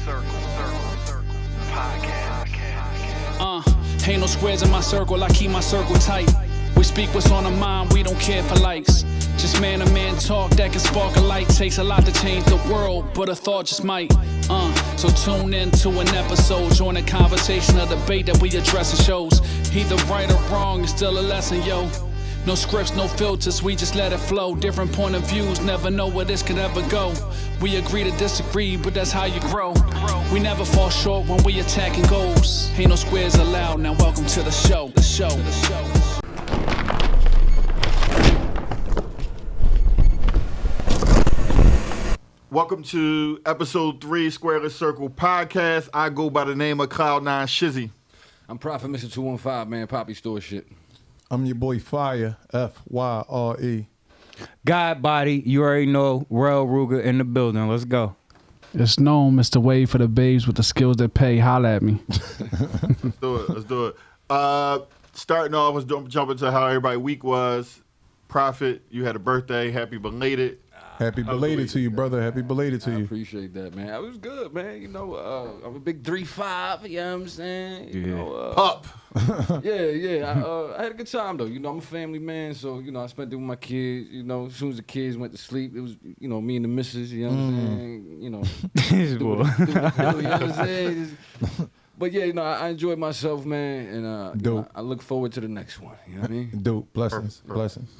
Circle Podcast. Ain't no squares in my circle, I keep my circle tight. We speak what's on our mind, we don't care for likes. Just man-to-man talk that can spark a light. Takes a lot to change the world, but a thought just might. So tune in to an episode, join a conversation, a debate that we address in shows. Either right or wrong, it's still a lesson, yo. No scripts, no filters, we just let it flow. Different point of views, never know where this could ever go. We agree to disagree, but that's how you grow. We never fall short when we attacking goals. Ain't no squares allowed, now welcome to the show. Welcome to episode 3, Squareless Circle Podcast. I go by the name of xKnownHP. I'm Prophet Mr. 215, man. Poppy store shit. I'm your boy Fire, F-Y-R-E. God body, you already know, Rel Ruger in the building. Let's go. It's known, Mr. Wade for the babes with the skills that pay. Holla at me. Let's do it. Starting off, let's jump into how everybody's week was. Prophet, you had a birthday. Happy belated. Happy belated to you, brother. Happy belated to I you. appreciate that, man. It was good, man. You know, I'm a big 3-5, you know what I'm saying? You know, Pup. Yeah. I had a good time, though. You know, I'm a family man, so, you know, I spent it with my kids. You know, as soon as the kids went to sleep, it was, you know, me and the missus, you know what I'm saying? You know, you know what I'm saying? But, yeah, you know, I enjoyed myself, man, and you know, I look forward to the next one. You know what I mean? Dope. Blessings. Blessings.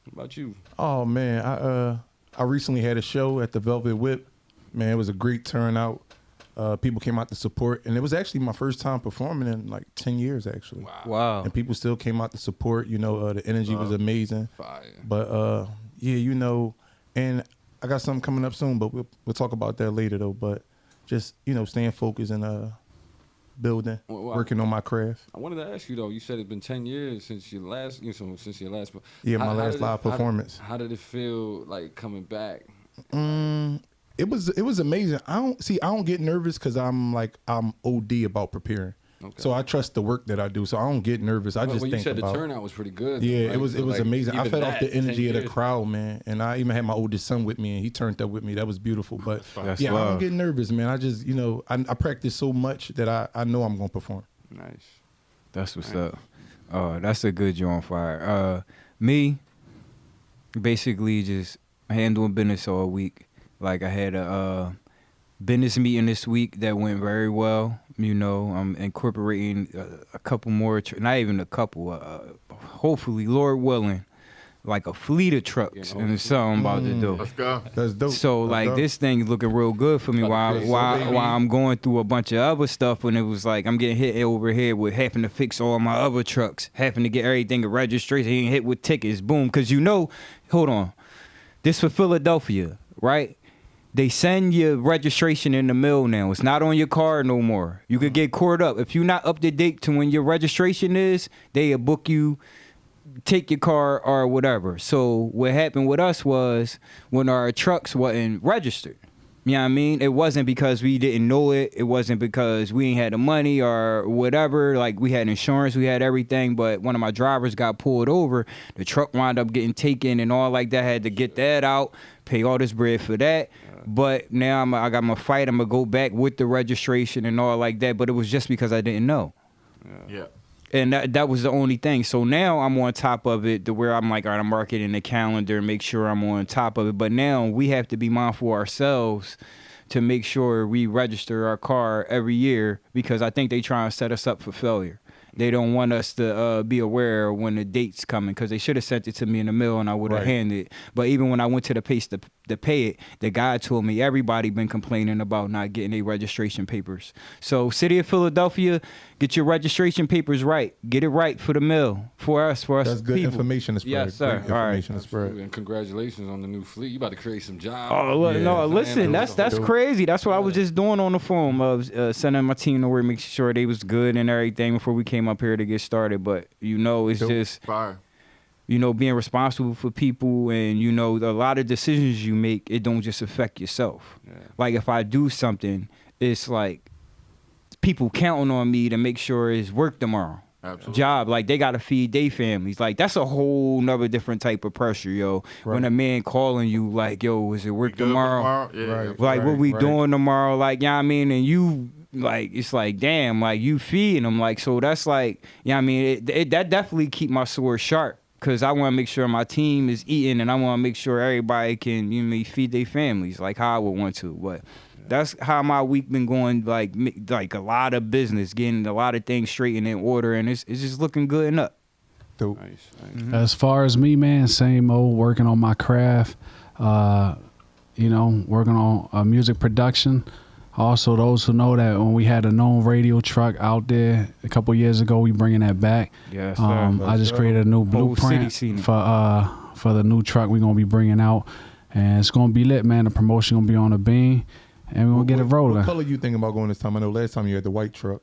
What about you? Oh, man. I recently had a show at the Velvet Whip. Man, it was a great turnout. People came out to support, and it was actually my first time performing in like 10 years, actually. Wow. And people still came out to support. You know, the energy was amazing. Fire. But, yeah, you know, and I got something coming up soon, but we'll talk about that later, though. But just, you know, staying focused and building, working on my craft. I wanted to ask you though. You said it's been 10 years since your last, Yeah, my last live performance. How did it feel like coming back? It was amazing. I don't get nervous because I'm OD about preparing. Okay. So I trust the work that I do. So I don't get nervous. I just think about. You said the turnout was pretty good. Yeah, right? it was like, amazing. I fed off the energy of the crowd, man. And I even had my oldest son with me, and he turned up with me. That was beautiful. But I don't get nervous, man. I just, you know, I practice so much that I know I'm gonna perform. Nice. That's what's up. That's a good joint, Fire. Me, basically just handling business all week. Like I had a business meeting this week that went very well. You know, I'm incorporating a couple more, not even a couple, hopefully, Lord willing, like a fleet of trucks and something I'm about to do. Let's go. That's dope. So this thing is looking real good for me while I'm going through a bunch of other stuff, when it was like I'm getting hit over here with having to fix all my other trucks, having to get everything at registration, getting hit with tickets, boom. Because you know, hold on, this for Philadelphia, right? They send your registration in the mail now. It's not on your car no more. You could get caught up. If you're not up to date to when your registration is, they'll book you, take your car or whatever. So what happened with us was when our trucks wasn't registered. You know what I mean? It wasn't because we didn't know it. It wasn't because we ain't had the money or whatever. Like, we had insurance, we had everything, but one of my drivers got pulled over. The truck wound up getting taken and all like that. I had to get that out, pay all this bread for that. But now I got my fight. I'm going to go back with the registration and all like that. But it was just because I didn't know. Yeah. And that was the only thing. So now I'm on top of it to where I'm like, all right, I'm marking the calendar, make sure I'm on top of it. But now we have to be mindful ourselves to make sure we register our car every year, because I think they try and set us up for failure. They don't want us to be aware when the date's coming, because they should have sent it to me in the mail and I would have handed it. But even when I went to the place to pay it, the guy told me everybody been complaining about not getting their registration papers. So City of Philadelphia, get your registration papers right. Get it right for the mail, for us That's good people. Information to spread. Yes, sir. Great information to spread. And congratulations on the new fleet. You about to create some jobs. Oh, look, no, listen, that's crazy. That's what I was just doing on the phone, of sending my team to work, making sure they was good and everything before we came up here to get started. But, you know, it's just, Fire. you know, being responsible for people, and, you know, a lot of decisions you make, it don't just affect yourself. Yeah. Like, if I do something, it's like people counting on me to make sure it's work tomorrow. job. Like, they got to feed their families. Like, that's a whole nother different type of pressure, yo. Right. When a man calling you, like, yo, is it work tomorrow? Yeah. Right. Like, what we doing tomorrow? Like, you know what I mean? And you, like, it's like, damn, like, you feeding them. Like, so that's like, you know what I mean? That definitely keep my sword sharp. Because I want to make sure my team is eating, and I want to make sure everybody can, you know, feed their families like how I would want to. But that's how my week been going, like a lot of business, getting a lot of things straight and in order, and it's just looking good and up. Dope. Nice. As far as me, man, same old, working on my craft, working on music production. Also, those who know that when we had a known radio truck out there a couple years ago, we bringing that back. Yes, sir. I just created a new blueprint for the new truck we're gonna be bringing out, and it's gonna be lit, man. The promotion gonna be on the beam, and we're gonna get it rolling. What color you think about going this time? I know last time you had the white truck.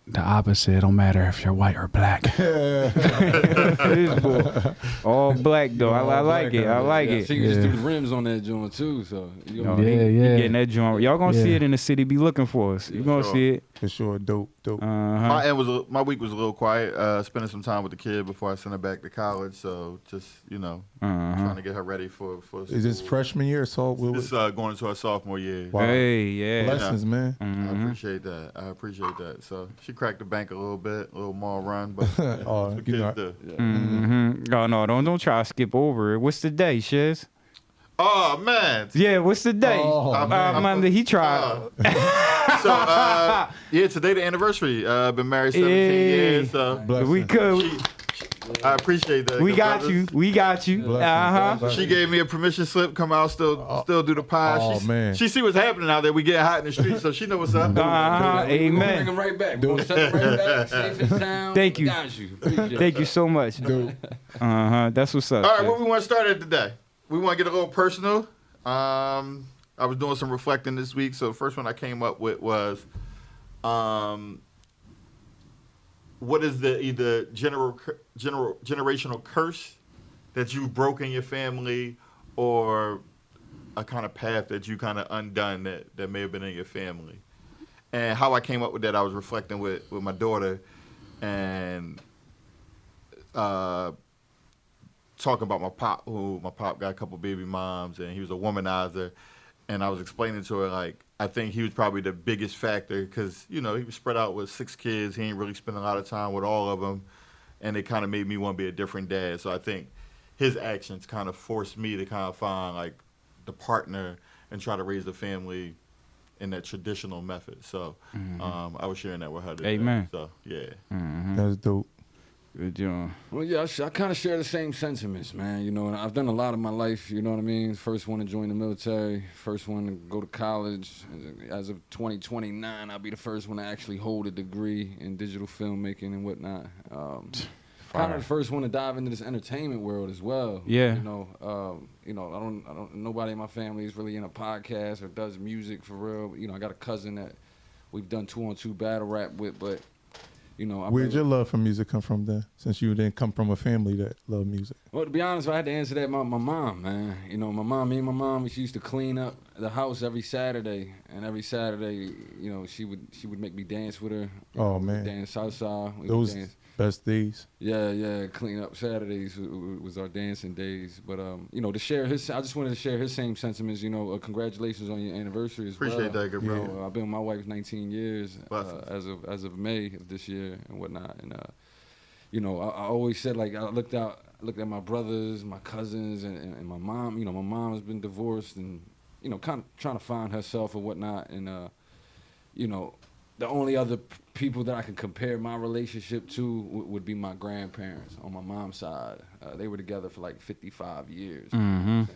The opposite. It don't matter if you're white or black. This boy. All black though. I like it. I like it. So you can just do the rims on that joint too. So you know, Yeah. Getting that joint. Y'all gonna see it in the city. Be looking for us. You gonna see it. For sure. Dope. My week was a little quiet. Spending some time with the kid before I sent her back to college. So just trying to get her ready for Is this freshman year? So This going into her sophomore year. Wow. Hey, yeah. Blessings, man. I appreciate that. So she cracked the bank a little bit, a little more run, but that's what you know, kids do. No, don't try to skip over it. What's the day, Shiz? Oh man. Yeah, what's the day? He tried. Today the anniversary. Been married 17 years. So We could. I appreciate that. We got you. Blessings. She gave me a permission slip. Come out, still do the pod. Oh, man. She see what's happening out there. We get hot in the street, so she know what's up. Bring Amen. them right back. We're gonna set them right back. Safe and sound. Thank you. Got you. Appreciate Thank you so much. That's what's up. All right, what we want to start at today? We want to get a little personal. I was doing some reflecting this week, so the first one I came up with was, what is the either generational curse that you've broken in your family, or a kind of path that you kind of undone that may have been in your family? And how I came up with that, I was reflecting with my daughter, and talking about my pop, my pop got a couple baby moms, and he was a womanizer. And I was explaining to her, like, I think he was probably the biggest factor because, he was spread out with 6 kids. He ain't really spend a lot of time with all of them. And it kind of made me want to be a different dad. So I think his actions kind of forced me to kind of find, like, the partner and try to raise a family in that traditional method. So I was sharing that with her today. Amen. So, yeah. That's dope. Good job. Well, yeah, I kind of share the same sentiments, man. And I've done a lot of my life, you know what I mean? First one to join the military, first one to go to college. As of 2029, I'll be the first one to actually hold a degree in digital filmmaking and whatnot. Kind of the first one to dive into this entertainment world as well. Yeah. I don't. Nobody in my family is really in a podcast or does music for real. I got a cousin that we've done 2-on-2 battle rap with, but. Where'd your love for music come from then? Since you didn't come from a family that loved music. Well, to be honest, I had to answer that. My mom, man. Me and my mom, she used to clean up the house every Saturday, and every Saturday, she would make me dance with her. Oh man, dance salsa. Those best days. Yeah. Clean up Saturdays was our dancing days. But to share his, I just wanted to share his same sentiments. Congratulations on your anniversary as well. Appreciate that, good bro. I've been with my wife 19 years as of May of this year and whatnot. And I always said, like, I looked at my brothers, my cousins, and my mom. My mom has been divorced and kind of trying to find herself and whatnot. And the only other people that I can compare my relationship to would be my grandparents on my mom's side. They were together for like 55 years. And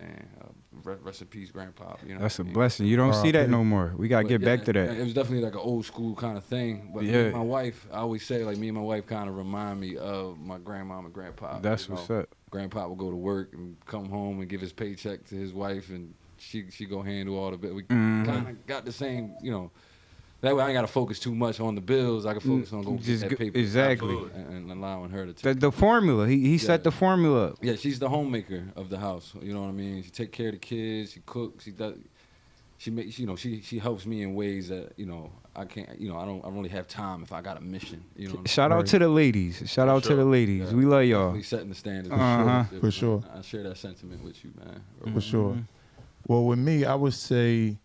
rest in peace, Grandpa. That's a blessing. You don't see that no more. We gotta get back to that. It was definitely like an old school kind of thing. But me and my wife, I always say, like, me and my wife kind of remind me of my grandmom and grandpa. That's what's up. Grandpa would go to work and come home and give his paycheck to his wife, and she go handle all the bit. We kind of got the same, That way I ain't got to focus too much on the bills. I can focus on going to get that paper. Exactly. And allowing her to take the formula. He set the formula up. Yeah, she's the homemaker of the house. You know what I mean? She take care of the kids. She cooks. she makes, you know, she helps me in ways that, you know, I can't, you know, I don't really have time if I got a mission. You know, Shout out to the ladies. Shout out to the ladies. Yeah, we love y'all. definitely setting the standard. For sure. I share that sentiment with you, man. For sure. Well, with me, I would say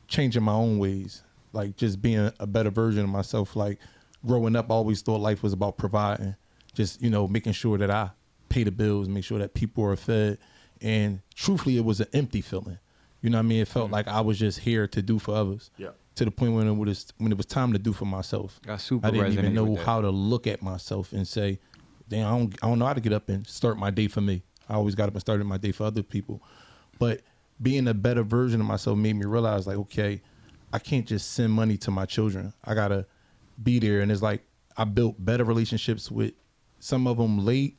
changing my own ways, like just being a better version of myself. Like growing up, I always thought life was about providing, just, you know, making sure that I pay the bills, make sure that people are fed. And truthfully, it was an empty feeling. You know what I mean? It felt like I was just here to do for others. Yeah. To the point when it was time to do for myself. I super didn't even resonate know with that. how to look at myself and say, damn, I don't know how to get up and start my day for me. I always got up and started my day for other people. But being a better version of myself made me realize, like, okay, I can't just send money to my children. I got to be there. And it's like I built better relationships with some of them late,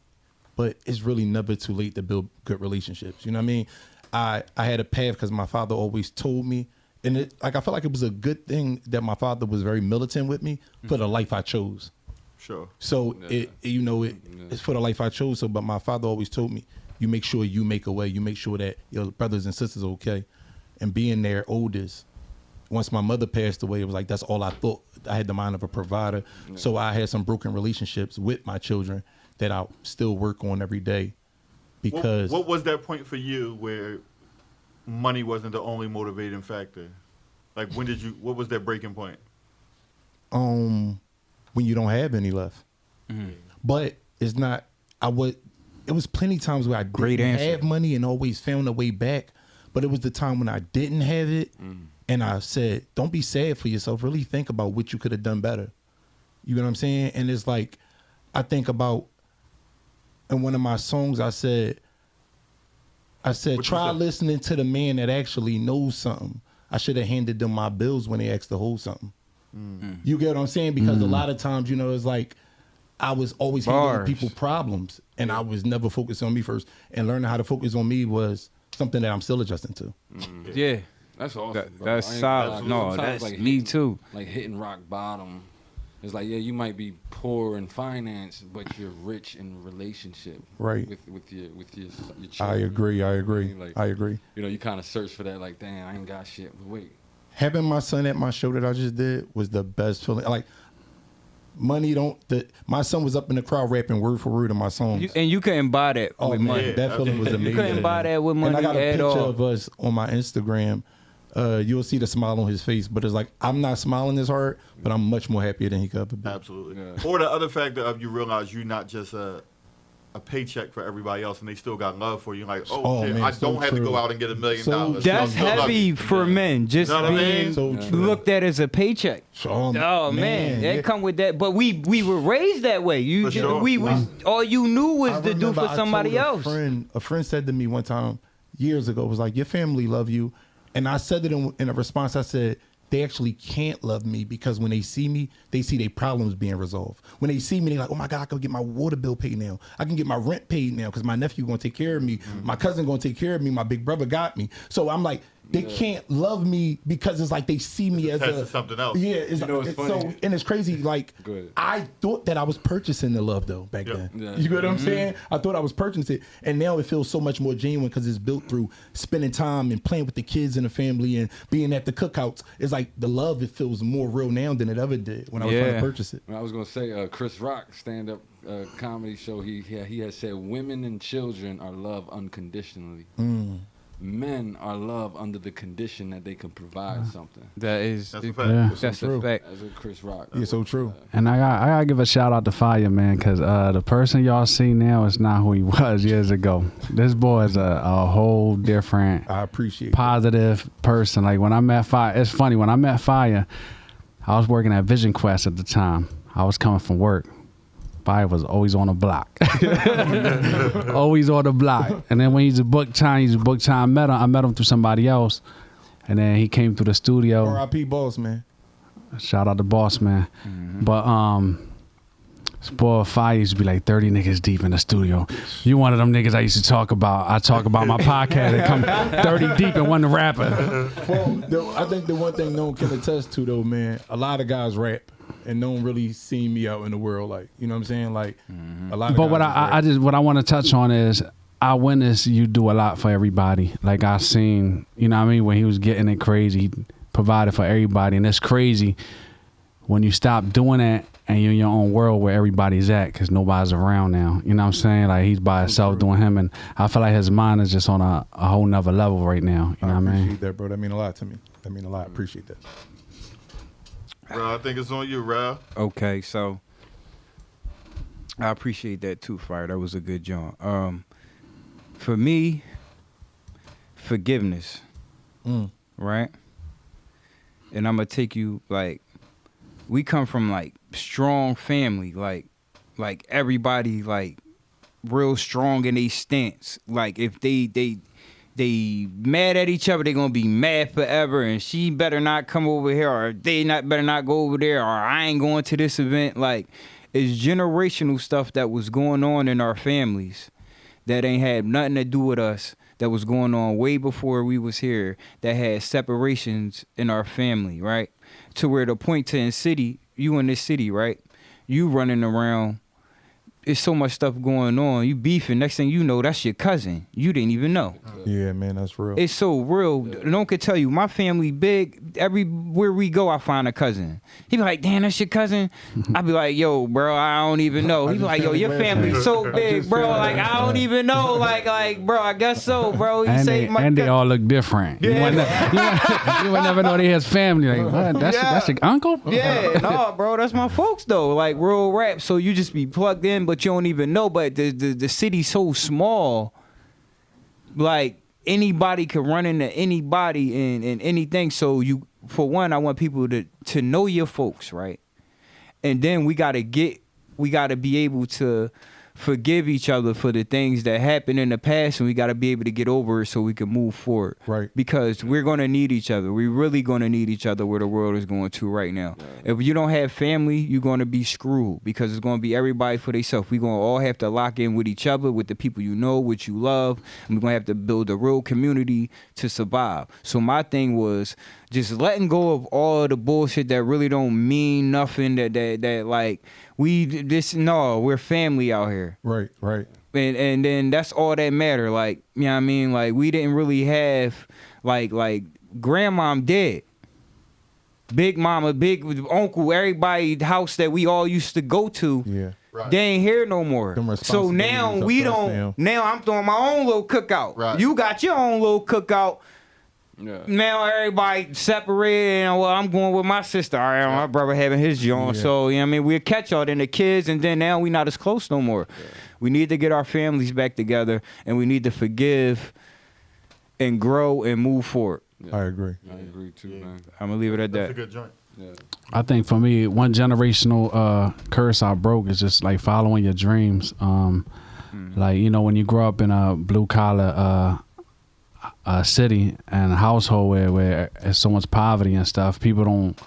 but it's really never too late to build good relationships. You know what I mean? I had a path because my father always told me, and I felt like it was a good thing that my father was very militant with me for the life I chose. Sure. So it's for the life I chose. So, but my father always told me, you make sure you make a way. You make sure that your brothers and sisters are okay. And being their oldest, once my mother passed away, it was like that's all I thought. I had the mind of a provider. Yeah. So I had some broken relationships with my children that I still work on every day. Because what was that point for you where money wasn't the only motivating factor? Like what was that breaking point? When you don't have any left. Mm-hmm. But it's not, it was plenty times where I didn't have money and always found a way back. But it was the time when I didn't have it. And I said, don't be sad for yourself. Really think about what you could have done better. You know what I'm saying? And it's like, I think about, in one of my songs, I said, try listening to the man that actually knows something. I should have handed them my bills when they asked to hold something. You get what I'm saying? Because a lot of times, you know, it's like I was always handling people problems and I was never focused on me first. And learning how to focus on me was something that I'm still adjusting to. Yeah. That's awesome. That's solid. No, that's like me too. Like hitting rock bottom. It's like, yeah, you might be poor in finance, but you're rich in relationship. Right. With your children. I agree. Like, I agree. You know, you kind of search for that, like, damn, I ain't got shit. But wait. Having my son at my show that I just did was the best feeling. Like, my son was up in the crowd rapping word for word in my songs. And you couldn't buy that with money. That feeling was amazing. You couldn't buy that with money at all. And I got a picture of us on my Instagram. You'll see the smile on his face, but it's like, I'm not smiling this hard, but I'm much more happier than he could ever be. Absolutely. Yeah. Or the other factor of you realize you're not just a paycheck for everybody else and they still got love for you. Like, man, I don't have to go out and get $1 million. That's heavy for men. Just being looked at as a paycheck. Man, that come with that. But we were raised that way. All you knew was to do for somebody else. A friend said to me one time years ago, was like, your family love you. And I said it in a response. I said, they actually can't love me because when they see me, they see their problems being resolved. When they see me, they're like, oh my God, I can get my water bill paid now. I can get my rent paid now because my nephew going to take care of me. My cousin going to take care of me. My big brother got me. So I'm like, they can't love me because it's like they see me as something else. Yeah, it's funny. So, and it's crazy. Like, I thought that I was purchasing the love though back then. Yeah. You get what I'm saying? I thought I was purchasing it, and now it feels so much more genuine because it's built through spending time and playing with the kids and the family and being at the cookouts. It's like the love, it feels more real now than it ever did when I was trying to purchase it. I was gonna say, Chris Rock stand-up comedy show. He has said, women and children are loved unconditionally. Men are loved under the condition that they can provide something. That's a fact. Yeah. That's a fact. That's what Chris Rock. Yeah, so true. And I gotta give a shout out to Fire, man, because the person y'all see now is not who he was years ago. This boy is a whole different, I appreciate positive person. Like when I met Fire, it's funny, when I met Fire, I was working at Vision Quest at the time. I was coming from work. Fire was always on the block. Always on the block. And then when he used to book time, I met him through somebody else. And then he came through the studio. R.I.P. Boss, man. Shout out to Boss, man. But spoiled Fire used to be like 30 niggas deep in the studio. You one of them niggas I talk about my podcast. They come 30 deep and one rapper. Well, I think the one thing no one can attest to though, man, a lot of guys rap. And no one really seen me out in the world, like, you know what I'm saying, like a lot. But what I want to touch on is I witnessed you do a lot for everybody. Like I seen, you know what I mean, when he was getting it crazy, he provided for everybody. And it's crazy when you stop doing that and you're in your own world where everybody's at because nobody's around now. You know what I'm saying? Like he's by himself doing him. And I feel like his mind is just on a whole nother level right now. You know what I mean? I appreciate that, bro. That mean a lot to me. That mean a lot. I appreciate that. Bro, I think it's on you, Ralph. Okay, so I appreciate that too, Fire. That was a good job. For me, forgiveness, right? And I'm gonna take you like, we come from like strong family, like everybody like real strong in their stance. Like if they mad at each other, they gonna be mad forever, and she better not come over here, or better not go over there, or I ain't going to this event. Like it's generational stuff that was going on in our families that ain't had nothing to do with us, that was going on way before we was here, that had separations in our family, right? To where the point to you in this city, right? You running around, it's so much stuff going on. You beefing. Next thing you know, that's your cousin. You didn't even know. Yeah, man, that's real. It's so real. Yeah. No one can tell you. My family big. Everywhere we go, I find a cousin. He be like, damn, that's your cousin? I be like, yo, bro, I don't even know. He be like, yo, your family so big, bro. Like, I don't even know. Like, bro, I guess so, bro. And they all look different. Yeah. You would never know they has family. Like, what? That's your uncle? Yeah, no, bro, that's my folks, though. Like, real rap. So you just be plugged in, but you don't even know. But the city's so small, like anybody could run into anybody and anything. So you, for one, I want people to know your folks, right? And then we gotta be able to forgive each other for the things that happened in the past, and we got to be able to get over it so we can move forward. Right. Because we're going to need each other. We're really going to need each other where the world is going to right now. Right. If you don't have family, you're going to be screwed, because it's going to be everybody for themselves. We're going to all have to lock in with each other, with the people you know, what you love, and we're going to have to build a real community to survive. So my thing was just letting go of all the bullshit that really don't mean nothing, that like, we're family out here. Right. And then that's all that matter. Like, you know what I mean? Like, we didn't really have, like grandmom dead. Big mama, big uncle, everybody's house that we all used to go to. Yeah. Right. They ain't here no more. So now now I'm throwing my own little cookout. Right. You got your own little cookout. Yeah. Now everybody separated, and well, I'm going with my sister. All right, my brother having his joint. Yeah. So, you know what I mean? We'll catch y'all, then the kids, and then now we not as close no more. Yeah. We need to get our families back together, and we need to forgive and grow and move forward. Yeah. I agree too, man. I'm going to leave it at that. That's a good joint. Yeah. I think for me, one generational curse I broke is just like following your dreams. Like, you know, when you grow up in a blue collar city and a household where there's so much poverty and stuff, people don't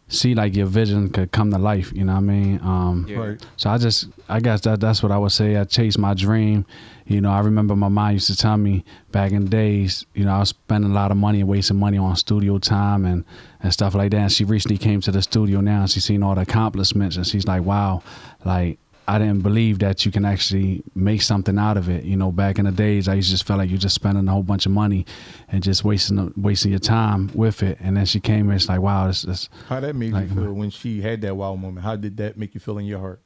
see like your vision could come to life. You know what I mean? Right. So I guess that's what I would say. I chased my dream. You know, I remember my mom used to tell me back in the days, you know, I was spending a lot of money and wasting money on studio time and stuff like that. And she recently came to the studio now, and she's seen all the accomplishments, and she's like, wow, like, I didn't believe that you can actually make something out of it. You know, back in the days, I used to just feel like you're just spending a whole bunch of money and just wasting your time with it. And then she came and it's like, wow, this. How that made you feel when she had that wow moment? How did that make you feel in your heart?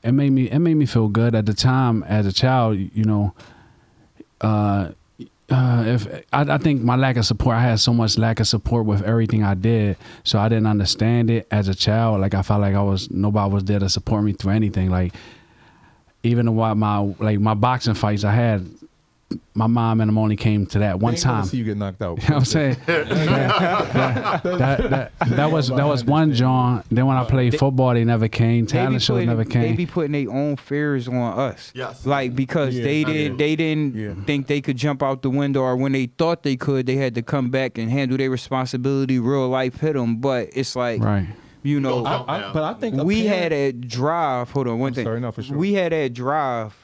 It made me feel good at the time as a child. You know, I think my lack of support, I had so much lack of support with everything I did, so I didn't understand it as a child. Like, I felt like nobody was there to support me through anything. Like, even my boxing fights I had, my mom and them only came to that one time. See you get knocked out. You know what I'm saying? that was one John. Then when I played football, they never came. Talent shows never came. They be putting their own fears on us. Yes. Like, because they didn't think they could jump out the window, or when they thought they could, they had to come back and handle their responsibility. Real life hit them, but it's like, right. You know, but I think we had a drive. Hold on, one thing. Sorry, no, for sure. We had that drive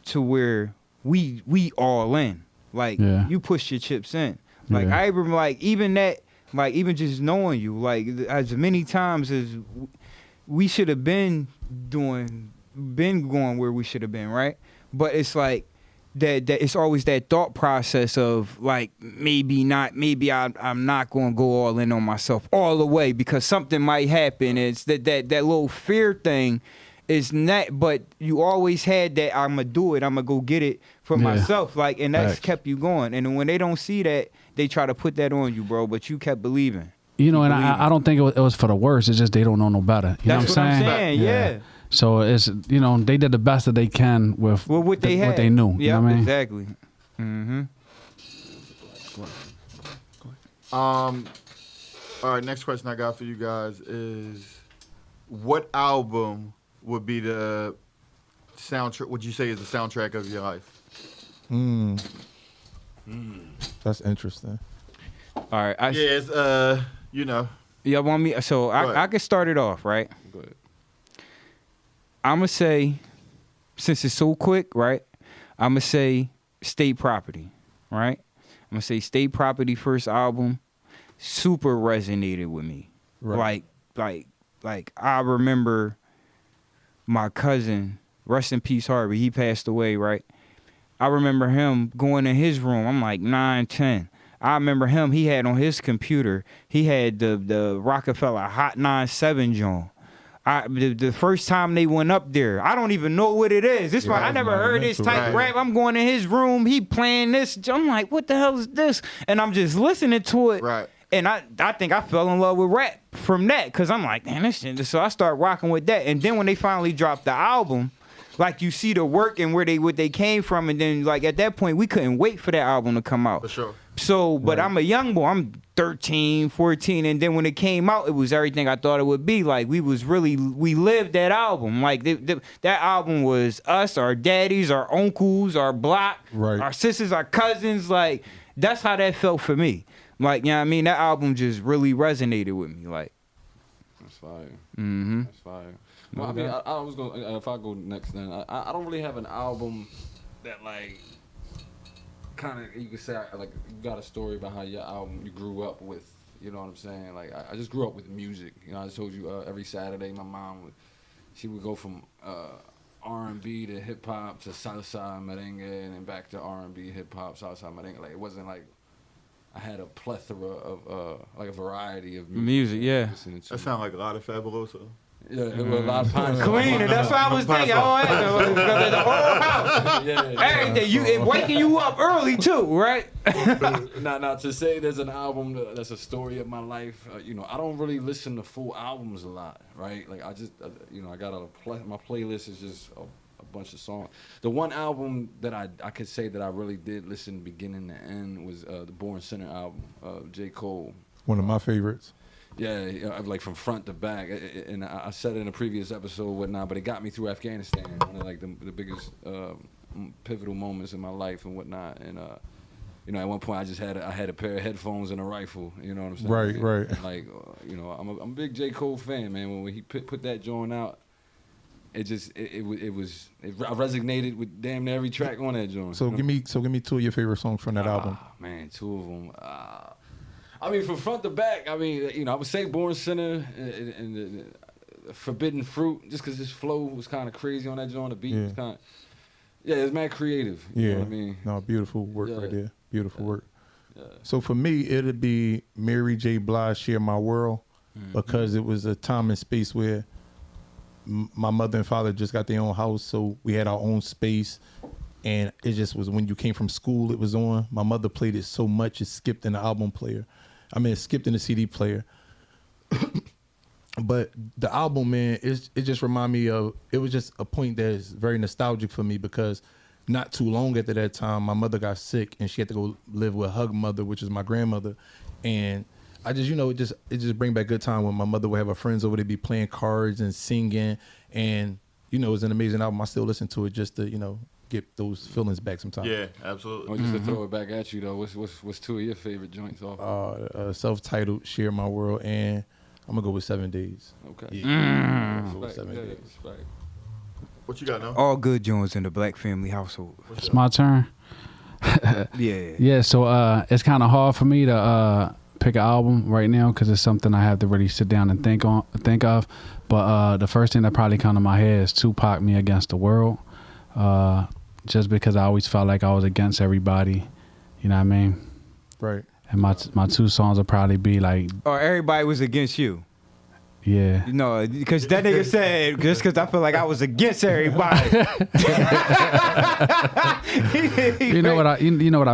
to where we all in. Like, you push your chips in. Like, I remember, like, even just knowing you, like, as many times as we should have been going where we should have been, right? But it's like, that it's always that thought process of like maybe I'm not going to go all in on myself all the way because something might happen. It's that little fear thing is not, but you always had that I'm gonna do it, I'm gonna go get it for myself, like, and that's kept you going. And then when they don't see that, they try to put that on you, bro. But you kept believing. You know, and I don't think it was for the worst. It's just they don't know no better. You know what I'm saying? Yeah. So it's, you know, they did the best that they can with what they had. What they knew. Yeah, you know what I mean? Exactly. Mm-hmm. All right, next question I got for you guys is, what album would be the soundtrack? Would you say is the soundtrack of your life? That's interesting. All right. It's you know. Y'all want me? So I can start it off, right? Go ahead. I'm gonna say, since it's so quick, right? I'm gonna say State Property, right? I'm gonna say State Property first album, super resonated with me. Right. Like I remember my cousin, rest in peace, Harvey. He passed away, right? I remember him going in his room. I'm like 9, 10. I remember him. He had on his computer. He had the Rockefeller Hot 97 joint. The first time they went up there, I don't even know what it is. This one, I never heard this type of rap. I'm going in his room, he playing this. I'm like, what the hell is this? And I'm just listening to it. Right. And I think I fell in love with rap from that, because I'm like, man, this shit. So I started rocking with that. And then when they finally dropped the album, like, you see the work and what they came from, and then like at that point we couldn't wait for that album to come out. For sure. So, but I'm a young boy. I'm 13, 14, and then when it came out, it was everything I thought it would be. Like, we lived that album. Like, that album was us, our daddies, our uncles, our block, our sisters, our cousins. Like, that's how that felt for me. Like, you know what I mean? That album just really resonated with me. Like, That's fire. mm-hmm. That's fire. Well, I mean, I was going to, if I go next, then I don't really have an album that, like, kind of, you could say, like, you got a story behind your album you grew up with. You know what I'm saying? Like, I just grew up with music. You know, I told you every Saturday my mom would go from R&B to hip hop to salsa merengue, and then back to R&B, hip hop, salsa merengue. Like, it wasn't like I had a plethora of like a variety of music. Yeah. That sounds like a lot of Fabuloso. Yeah, it was a lot of pine. Clean, and that's what I was thinking. The whole house. Everything. It waking you up early too, right? Now to say there's an album that's a story of my life. You know, I don't really listen to full albums a lot, right? Like, I just, you know, I got my playlist is just a bunch of songs. The one album that I could say that I really did listen beginning to end was the Born Sinner album, J. Cole. One of my favorites. Yeah, like from front to back, and I said it in a previous episode, whatnot. But it got me through Afghanistan, one of like the biggest pivotal moments in my life and whatnot. And you know, at one point I had a pair of headphones and a rifle. You know what I'm saying? Right. And like, you know, I'm a big J. Cole fan, man. When he put that joint out, it resonated with damn near every track on that joint. So give me two of your favorite songs from that album. Man, two of them. I mean, from front to back, I mean, you know, I would say Born Sinner and Forbidden Fruit, just because his flow was kind of crazy on that joint. The beat was kind of, it's mad creative. You know what I mean? No, beautiful work right there. Beautiful work. Yeah. So for me, it'd be Mary J. Blige, Share My World, because it was a time and space where my mother and father just got their own house, so we had our own space. And it just was, when you came from school, it was on. My mother played it so much, it skipped in the album player. I mean, it skipped in the CD player. But the album, man, it just reminded me of, it was just a point that is very nostalgic for me, because not too long after that time, my mother got sick and she had to go live with Hug Mother, which is my grandmother. And I just, you know, it just bring back good time when my mother would have her friends over, they'd be playing cards and singing. And, you know, it was an amazing album. I still listen to it just to, you know, get those feelings back sometimes. Yeah, absolutely. Or just to throw it back at you though, what's two of your favorite joints off? Self-titled, Share My World, and I'm gonna go with 7 Days. Okay. Yeah. I'm gonna go with 7 Days. Respect. What you got now? All good joints in the Black family household. It's my turn. Yeah. So it's kind of hard for me to pick an album right now, because it's something I have to really sit down and think of. But the first thing that probably come to my head is Tupac, Me Against the World. just because I always felt like I was against everybody. You know what I mean? Right. And my 2 songs will probably be like, Or everybody was against you. yeah. You know, because that nigga said, just because I feel like I was against everybody. You know what I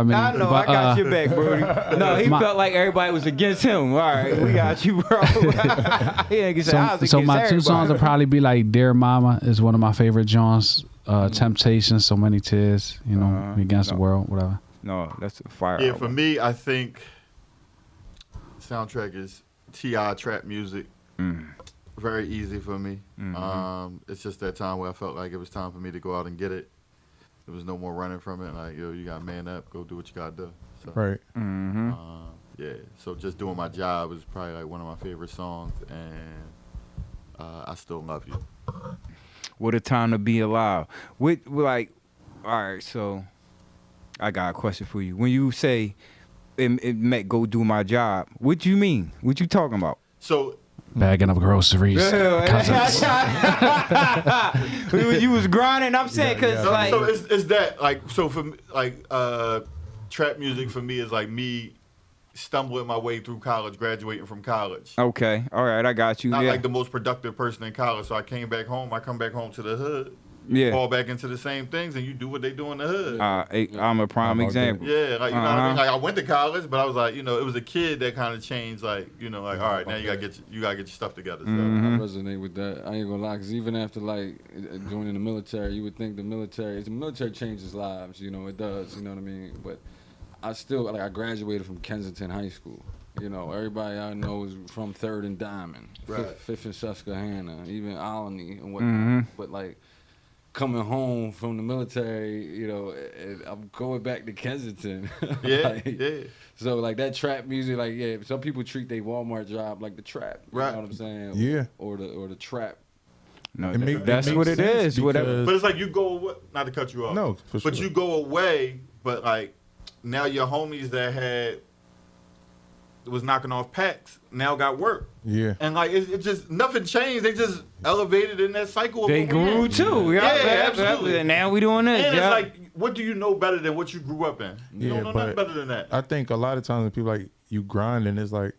mean? I know, But, I got your back, Brody. No, he felt like everybody was against him. All right, we got you, bro. He said, I was so against my 2 songs everybody. will probably be like Dear Mama is one of my favorite joints. Temptation, So Many Tears, you know, Against the World, whatever. No, that's a fire. Yeah, for me, I think soundtrack is T.I. trap music. Very easy for me. It's just that time where I felt like it was time for me to go out and get it. There was no more running from it. Like, yo, you got to man up, go do what you got to do. So, Right. yeah, so just doing my job is probably like one of my favorite songs, and I Still Love You. What a time to be alive. All right, so I got a question for you. When you say it meant go do my job, what you mean? What you talking about? So Bagging up groceries. Cousins. You was grinding. I'm saying because so it's that like so for me, like trap music for me is like me stumbling my way through college, graduating from college. Okay, all right, I got you. Not yeah. like the most productive person in college. So I came back home. I come back home to the hood. Yeah. Fall back into the same things, and you do what they do in the hood. I'm a prime example. Yeah, like you know what I mean. Like I went to college, but I was like, you know, it was a kid that kind of changed. Like you know, like all right, now you gotta get your stuff together. So. I resonate with that. I ain't gonna lie, because even after like joining the military, you would think the military changes lives. You know, it does. You know what I mean? But I still I graduated from Kensington High School. You know, everybody I know is from 3rd and Diamond, Right. 5th and Susquehanna, even Alany and whatnot. But like coming home from the military, you know, I'm going back to Kensington. Yeah, like, yeah. So like that trap music, like some people treat their Walmart job like the trap. You Right. know what I'm saying? Yeah. Or the trap. No, It that's what it makes is. Whatever. But it's like you go away, not to cut you off. No, for But sure. you go away, but like now your homies that was knocking off packs now got work. Yeah. And like it just nothing changed. They just elevated in that cycle. They of what we grew in. too. Yeah, Yeah, absolutely. And now we doing this. And yeah. it's like, what do you know better than what you grew up in? You Yeah, don't know nothing but better than that. I think a lot of times when people like you grinding, it's like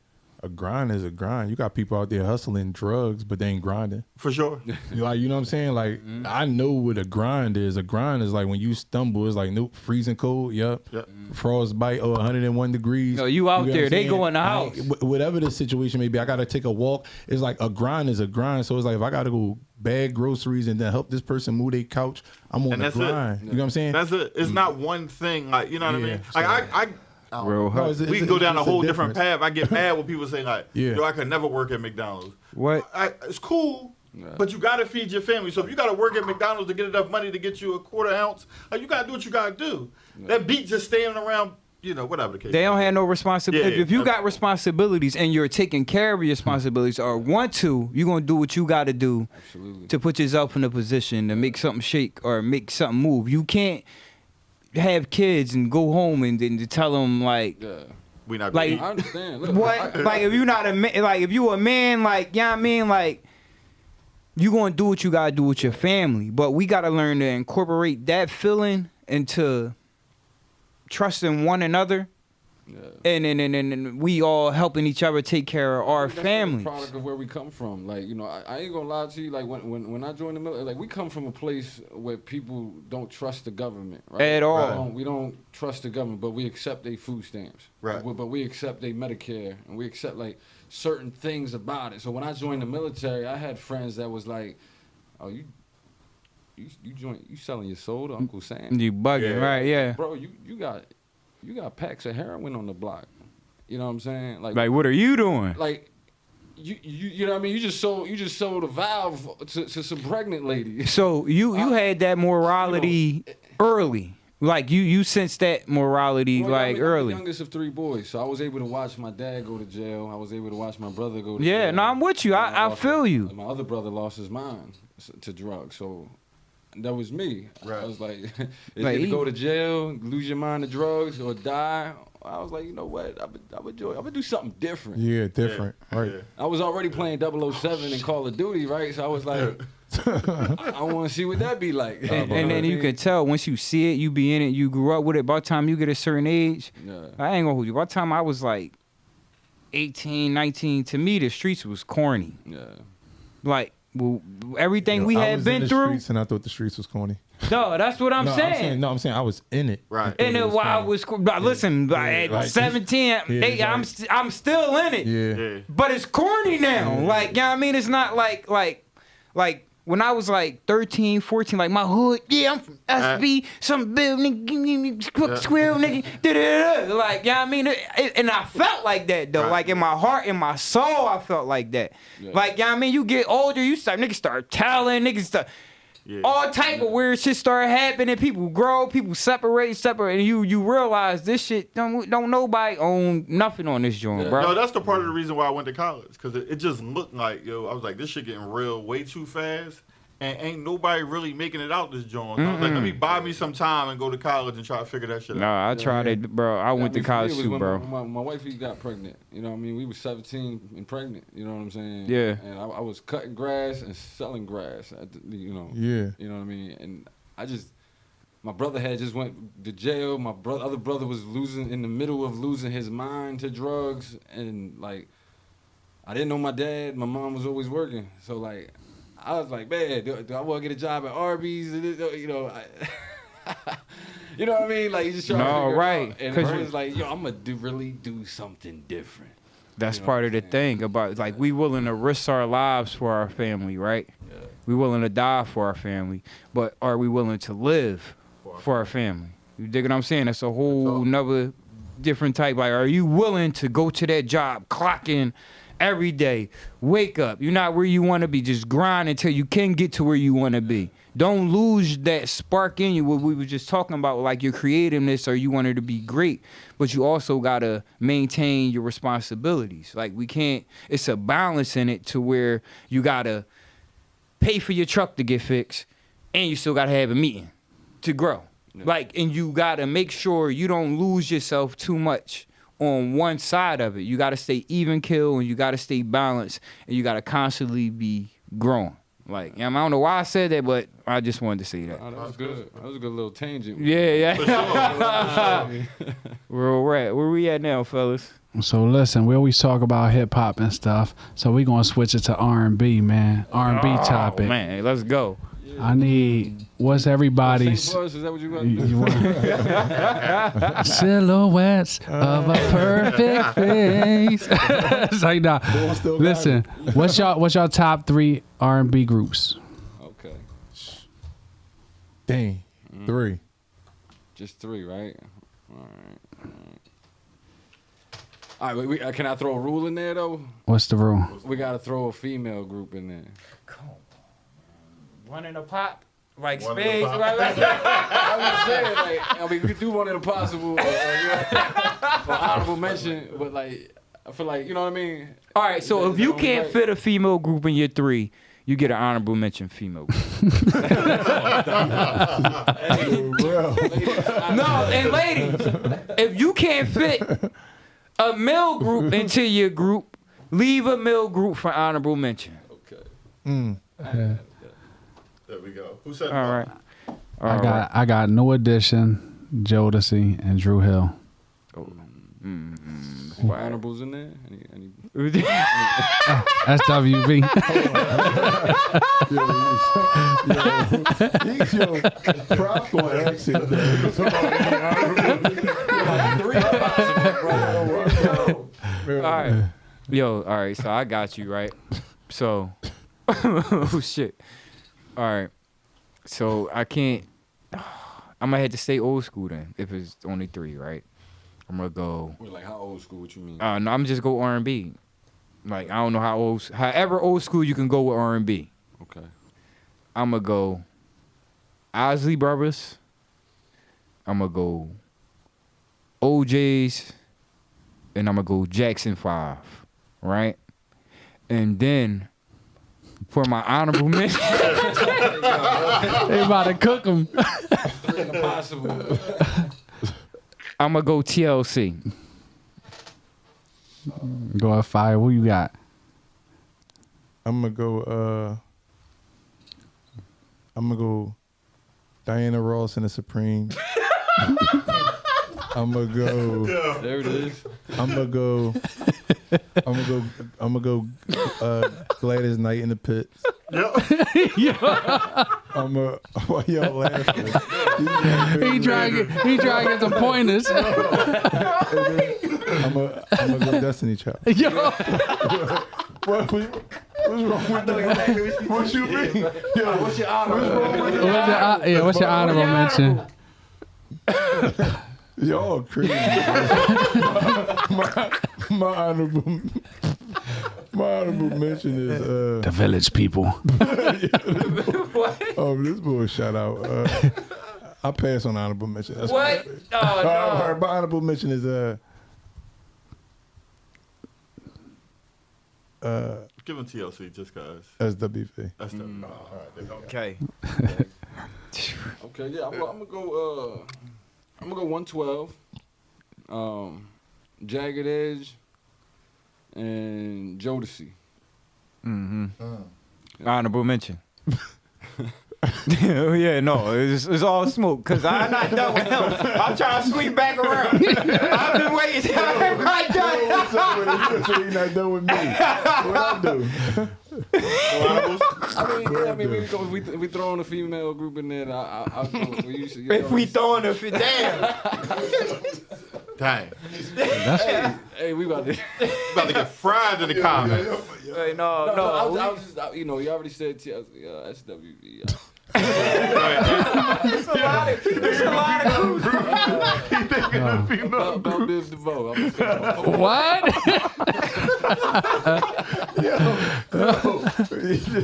a grind is a grind. You got people out there hustling drugs, but they ain't grinding. For sure. You know what I'm saying? Like I know what a grind is. A grind is like when you stumble, it's like nope, freezing cold. Yep. Frostbite. 101 degrees. No, you out know there, what I'm they saying? go in the house. Whatever the situation may be, I gotta take a walk. It's like a grind is a grind. So it's like if I gotta go bag groceries and then help this person move their couch, I'm on And the that's grind. it. You know what I'm saying? That's it. It's not one thing. Like, you know what I Yeah, mean? so- Like I Real No, hustle. we can go down a it's whole different difference. path. I get mad when people say like, Yeah. yo, I could never work at McDonald's. What? It's cool, but you got to feed your family. So if you got to work at McDonald's to get enough money to get you a quarter ounce, like you got to do what you got to do. That beat just staying around, you know, whatever the case. They don't have no responsibility. Yeah, If you got responsibilities and you're taking care of your responsibilities or want to, you're going to do what you got to do to put yourself in a position to make something shake or make something move. You can't have kids and go home and then tell them like, we not like- gonna I understand. Look, what? Like if you're not a man, like if you a man, like, you know what I mean? Like, you going to do what you got to do with your family. But we got to learn to incorporate that feeling into trusting one another. And we all helping each other take care of our That's families. the product of where we come from. Like, you know, I ain't gonna lie to you. Like when I joined the military, like we come from a place where people don't trust the government right? At all. We don't trust the government, but we accept their food stamps. Right. But we accept their Medicare, and we accept like certain things about it. So when I joined the military, I had friends that was like, "Oh, you selling your soul to Uncle Sam? You bugging, Yeah. right? Yeah. Bro, you got packs of heroin on the block. You know what I'm saying? Like, what are you doing? Like you know what I mean? You just sold a valve to some pregnant lady. So you had that morality early. Like you sensed that morality Well, like I'm early. the youngest of 3 boys, so I was able to watch my dad go to jail. I was able to watch my brother go to Yeah, jail. no, I'm with you. I lost feel you. My other brother lost his mind to drugs, so that was me. Right. I was like, it's Like, either go to jail, lose your mind to drugs, or die. I was like, you know what? I would do something different. Yeah, different. Right. Yeah. I was already playing 007 and Call of Duty, right? So I was like, I want to see what that be like. And then you can tell once you see it, you be in it, you grew up with it. By the time you get a certain age, I ain't gonna hold you. By the time I was like 18, 19, to me the streets was corny. Yeah. Like everything we had been through. Streets and I thought the streets was corny. No, that's what I'm saying. I'm saying I was in it. Right. And then while I was listen, at 17, I'm still in it. Yeah. But it's corny now. Like, you know what I mean? It's not like when I was like 13, 14, like my hood, I'm from SB, some bill nigga, squirrel nigga, da-da-da. Like, you know what I mean? And I felt like that though. Right. Like in my heart, in my soul, I felt like that. Yeah. Like, you know what I mean? You get older, niggas start telling, all type of weird shit start happening. People grow, people separate, and you realize this shit don't nobody own nothing on this joint, bro. No, that's the part of the reason why I went to college, because it just looked like, I was like, this shit getting real way too fast, and ain't nobody really making it out this joint. I was like, let me buy me some time and go to college and try to figure that shit out. Nah, I tried it, bro. I went to college too, bro. My wifey got pregnant. You know what I mean? We were 17 and pregnant. You know what I'm saying? Yeah. And I was cutting grass and selling grass. Yeah. You know what I mean? And my brother had just went to jail. My other brother was in the middle of losing his mind to drugs. And, like, I didn't know my dad. My mom was always working. So, like, I was like, man, do I want to get a job at Arby's? You know what I mean? Like, you just trying to figure it out. And it was like, I'm going to really do something different. That's part of the thing about, like, we willing to risk our lives for our family, right? Yeah. We willing to die for our family. But are we willing to live for our family? You dig what I'm saying? That's a whole nother different type. Like, are you willing to go to that job, clock in every day, wake up? You're not where you want to be. Just grind until you can get to where you want to be. Don't lose that spark in you. What we were just talking about, like your creativeness, or you wanted to be great, but you also got to maintain your responsibilities. Like, we can't, it's a balance in it to where you got to pay for your truck to get fixed, and you still got to have a meeting to grow. Yeah. Like, and you got to make sure you don't lose yourself too much on one side of it. You got to stay even keel, and you got to stay balanced, and you got to constantly be growing. Like, I don't know why I said that, but I just wanted to say that. Oh, that was good. That was a good little tangent. Yeah. Where we at now, fellas? So listen, we always talk about hip hop and stuff. So we gonna switch it to R&B, man. R&B topic. Man, let's go. I need, what's everybody's? Is that what you want? Silhouettes of a perfect face. It's like, nah. Listen, what's y'all top 3 R&B groups? Okay. Dang, 3. Just 3, right? All right. Can I throw a rule in there though? What's the rule? We gotta throw a female group in there. Come on. One in a pop, like One spades. in a pop. I was saying, like, we could do one in a possible for honorable mention, but like, I feel like, you know what I mean? All right, so if you can't fit a female group in your 3, you get an honorable mention female group. No, and ladies, if you can't fit a male group into your group, leave a male group for honorable mention. Okay. There we go. Who said All right. I got No Addition, Jodeci, and Drew Hill. For honorables in there? Any... SWV. Props going to exit All right. All right, so I got you, right? So, oh, shit. All right. So, I'm going to have to stay old school then, if it's only 3, right? I'm going to go. Wait, like, how old school? What you mean? No, I'm just go R&B. Like, I don't know however old school you can go with R&B. Okay. I'm going to go Isley Brothers. I'm going to go OJ's. And I'm going to go Jackson 5. Right? And then, for my honorable mention. They about to cook them. Impossible. I'm going to go TLC. Go at 5. What you got? I'm going to go I'm gonna go Diana Ross and the Supremes. I'm gonna go. There it is. I'm gonna go Gladys Knight in the Pits. Yep. Why y'all laughing? He trying to get some pointers. I'm gonna go Destiny Child. Yo. What's wrong with that? What you mean? Yo, What's your honor? What's your honorable mention? Y'all crazy. my honorable mention is The Village People. Oh, this boy shout out. I'll pass on honorable mention. That's What? Oh, no. My honorable mention is Give him TLC just cause. SWV. That's the. All right, there you go. Okay. Okay, yeah, I'm gonna go 112. Jagged Edge and Jodeci. Honorable mention. Yeah, no, it's all smoke because I'm not done with him. I'm trying to sweep back around. I've been waiting till everybody done. So you're not done with me. What I do? I mean, we throwing a female group in there. I'll go. If we throwing a fit, damn. Dang. Hey, we about to. About to get fried in the comments. Wait, no. I was just, you know, you already said TLC, SWV. There's a lot of groups. About Biv DeVoe. What?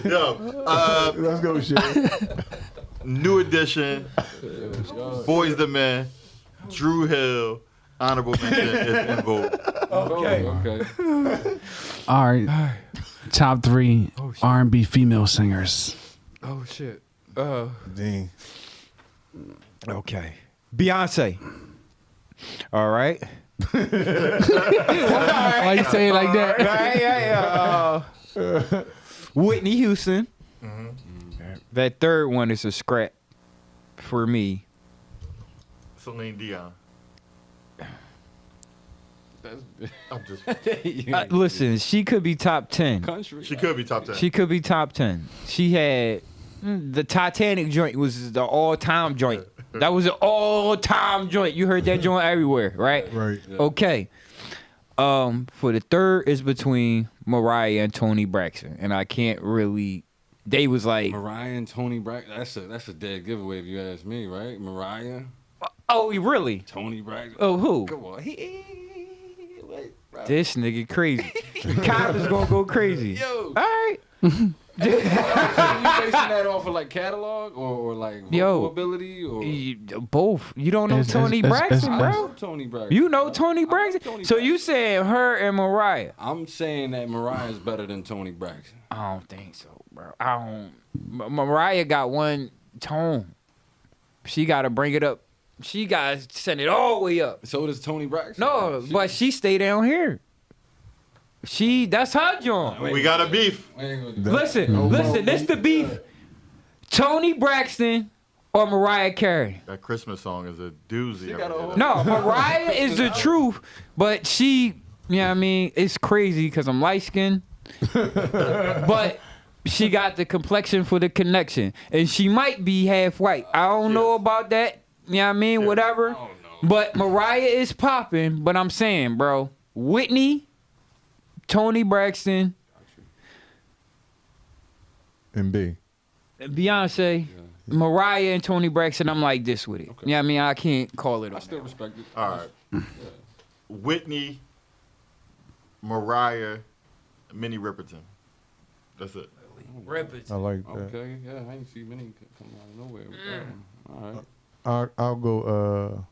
Yo, Let's go, shit. New Edition, Boys the Men, Drew Hill, honorable mention is in vogue. Okay. All right. Top 3 R&B female singers. Oh shit. Dang. Okay. Beyonce. All right. Why you say it like that? Yeah. Whitney Houston. That third one is a scrap for me. Celine Dion. I'm just. Listen, she could be top 10. Country. She could be top 10. She could be top 10. She had the Titanic joint was the all-time joint. That was an all-time joint. You heard that joint everywhere, right? Right. Yeah. Okay. For the third is between Mariah and Toni Braxton, and I can't really. They was like, Mariah and Toni Braxton. That's a dead giveaway if you ask me, right? Mariah, oh, really? Toni Braxton. Oh, who? Come on. This nigga crazy. Kyler's gonna go crazy. Yo. All right. You basing that off of like catalog or like vocal Yo. ability or Both. You don't know It's- Toni it's- Braxton, it's- bro? Toni Braxton. You know Toni Braxton? Toni So Braxton. you saying her and Mariah? I'm saying that Mariah's better than Toni Braxton. I don't think so, bro. Mariah got one tone. She got to bring it up. She got to send it all the way up. So does Toni Braxton. No, but she stay down here. That's her joint. We got a beef. Listen, this the beef. Toni Braxton or Mariah Carey? That Christmas song is a doozy. got a over whole- there. No, Mariah is the truth, but she, you know what I mean? It's crazy because I'm light skinned, but she got the complexion for the connection. And she might be half white. I don't know about that. You know what I mean? Whatever. But Mariah is popping, but I'm saying, bro, Whitney, Toni Braxton, And B. Beyonce, Mariah and Toni Braxton, I'm like this with it. You know what I mean? I can't call it. I still respect it. All right. Whitney, Mariah, Minnie Riperton. That's it. I like that. Okay, yeah, I ain't see many come out of nowhere with that one. All right. I'll go.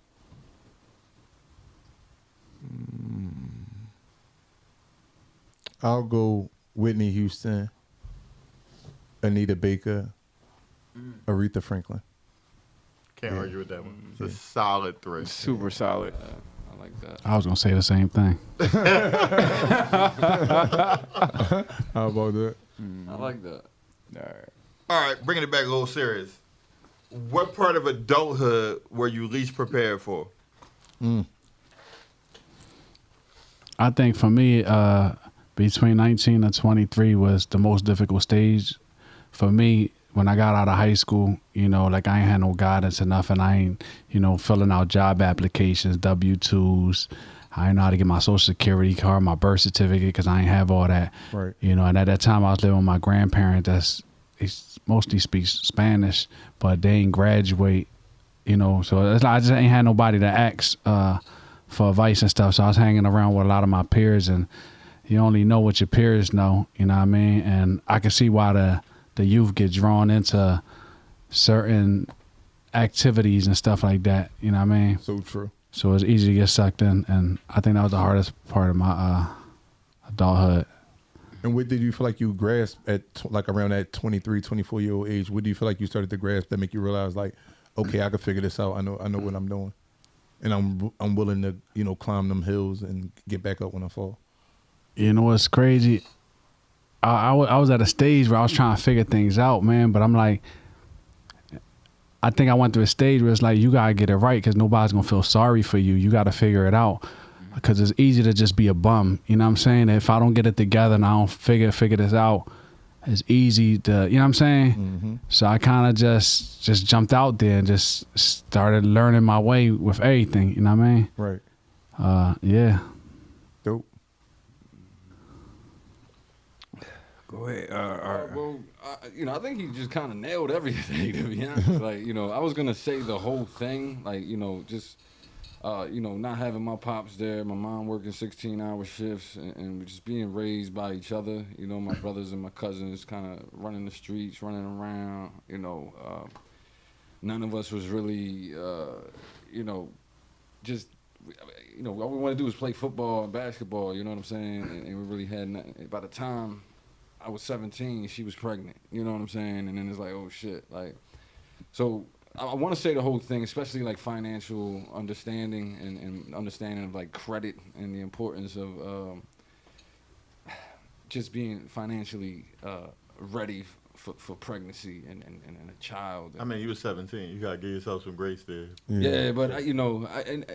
I'll go Whitney Houston, Anita Baker, Aretha Franklin. Can't argue with that one. It's a solid 3. Super solid. I like that. I was gonna say the same thing. How about that? I like that. All right. All right, bringing it back a little serious. What part of adulthood were you least prepared for? I think for me, between 19 and 23 was the most difficult stage. For me, when I got out of high school, you know, like I ain't had no guidance enough, and I ain't, you know, filling out job applications, W-2s. I ain't know how to get my social security card, my birth certificate, because I ain't have all that. Right. You know, and at that time I was living with my grandparents they mostly speaks Spanish, but they ain't graduate, you know, so it's like I just ain't had nobody to ask for advice and stuff. So I was hanging around with a lot of my peers, and you only know what your peers know, you know what I mean? And I can see why the youth get drawn into certain activities and stuff like that, you know what I mean? So true. So it's easy to get sucked in, and I think that was the hardest part of my adulthood. And what did you feel like you grasped at like around that 23, 24-year-old age? What do you feel like you started to grasp that make you realize like, okay, I can figure this out. I know what I'm doing, and I'm willing to, you know, climb them hills and get back up when I fall. You know what's crazy? I was at a stage where I was trying to figure things out, man. But I'm like, I think I went through a stage where it's like, you gotta get it right, because nobody's gonna feel sorry for you. You gotta figure it out, because it's easy to just be a bum. You know what I'm saying? If I don't get it together and I don't figure this out, it's easy to, you know what I'm saying? Mm-hmm. So I kind of just jumped out there and just started learning my way with everything. You know what I mean? Right. Yeah. Dope. Go ahead. Well, you know, I think he just kind of nailed everything, to be honest. Like, you know, I was going to say the whole thing, like, you know, just, you know, not having my pops there, my mom working 16-hour shifts, and just being raised by each other. You know, my brothers and my cousins kind of running the streets, running around, you know. None of us was really, you know, just, you know, all we want to do was play football and basketball, you know what I'm saying? And we really had nothing. By the time I was 17, she was pregnant, you know what I'm saying? And then it's like, oh shit, like, so I want to say the whole thing, especially like financial understanding and understanding of like credit and the importance of just being financially ready for pregnancy and a child. I mean, you were 17. You gotta give yourself some grace there. Yeah, but you know, I Did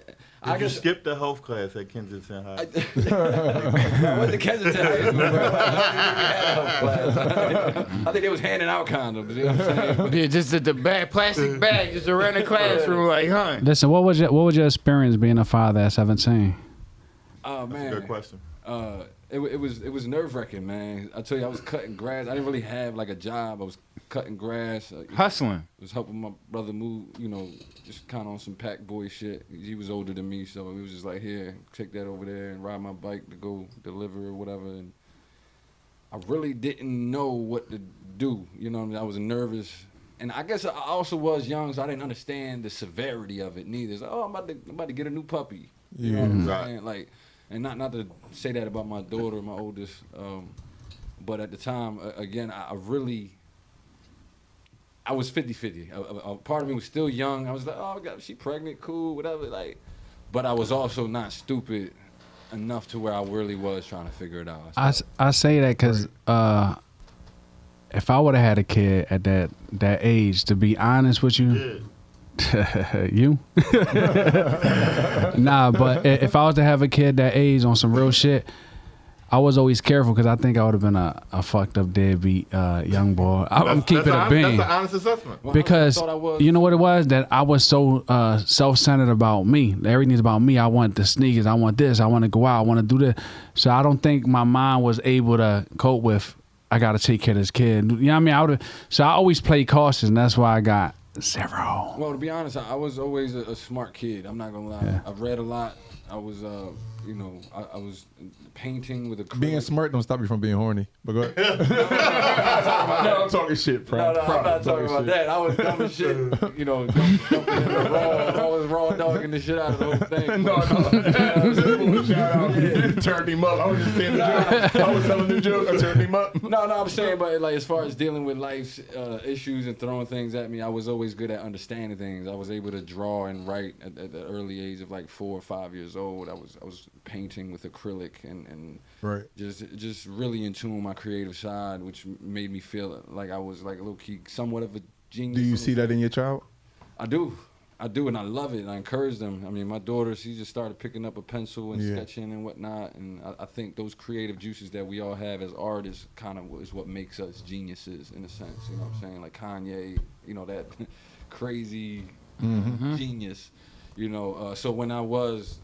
you guess skip the health class at Kensington High? I went to Kensington High School, bro. I think they was handing out condoms. You know what I'm saying? Yeah, just the bag, plastic bag, just around the classroom, like, huh? Listen, what was your experience being a father at 17? Oh man, That's a good question. It was nerve wracking, man. I tell you, I was cutting grass. I didn't really have like a job. I was cutting grass, Hustling. was helping my brother move. You know, just kind of on some pack boy shit. He was older than me, so he was just like, here, take that over there and ride my bike to go deliver or whatever. And I really didn't know what to do. You know what I mean? I was nervous. And I guess I also was young, so I didn't understand the severity of it neither. It's like, oh, I'm about to get a new puppy. You know what I'm saying? Like, and not to say that about my daughter, my oldest, but at the time, again, I was 50-50. A part of me was still young. I was like, oh, God, she pregnant, cool, whatever. Like, but I was also not stupid enough to where I really was trying to figure it out. I say that because if I would have had a kid at that age, to be honest with you, you? Nah, but if I was to have a kid that age on some real shit, I was always careful because I think I would have been a fucked up deadbeat young boy. I'm keeping it being. That's an honest assessment. Because you know what it was? That I was so self-centered about me. Everything's about me. I want the sneakers. I want this. I want to go out. I want to do this. So I don't think my mind was able to cope with, I got to take care of this kid. You know what I mean? So I always played cautious, and that's why I got 0. Well, to be honest, I was always a smart kid. I'm not going to lie. Yeah. I've read a lot. I was, you know, I was painting with acrylic. Being smart don't stop you from being horny. But go ahead. No, I'm talking shit, bro. No, I'm not talking about that. I was dumb as shit, you know, jumping in the raw. I was raw dogging the shit out of the whole thing. turned him up. I was just saying the joke. I was telling the joke. I turned him up. No, I'm saying, but like as far as dealing with life's issues and throwing things at me, I was always good at understanding things. I was able to draw and write at the early age of like 4 or 5 years old. I was painting with acrylic and right. just really in tune with my creative side, which made me feel like I was like a low key somewhat of a genius. Do you see that in your child? I do, and I love it, and I encourage them. I mean, my daughter, she just started picking up a pencil and sketching and whatnot, and I think those creative juices that we all have as artists kind of is what makes us geniuses in a sense, you know what I'm saying? Like Kanye, you know, that crazy genius, you know. So when I was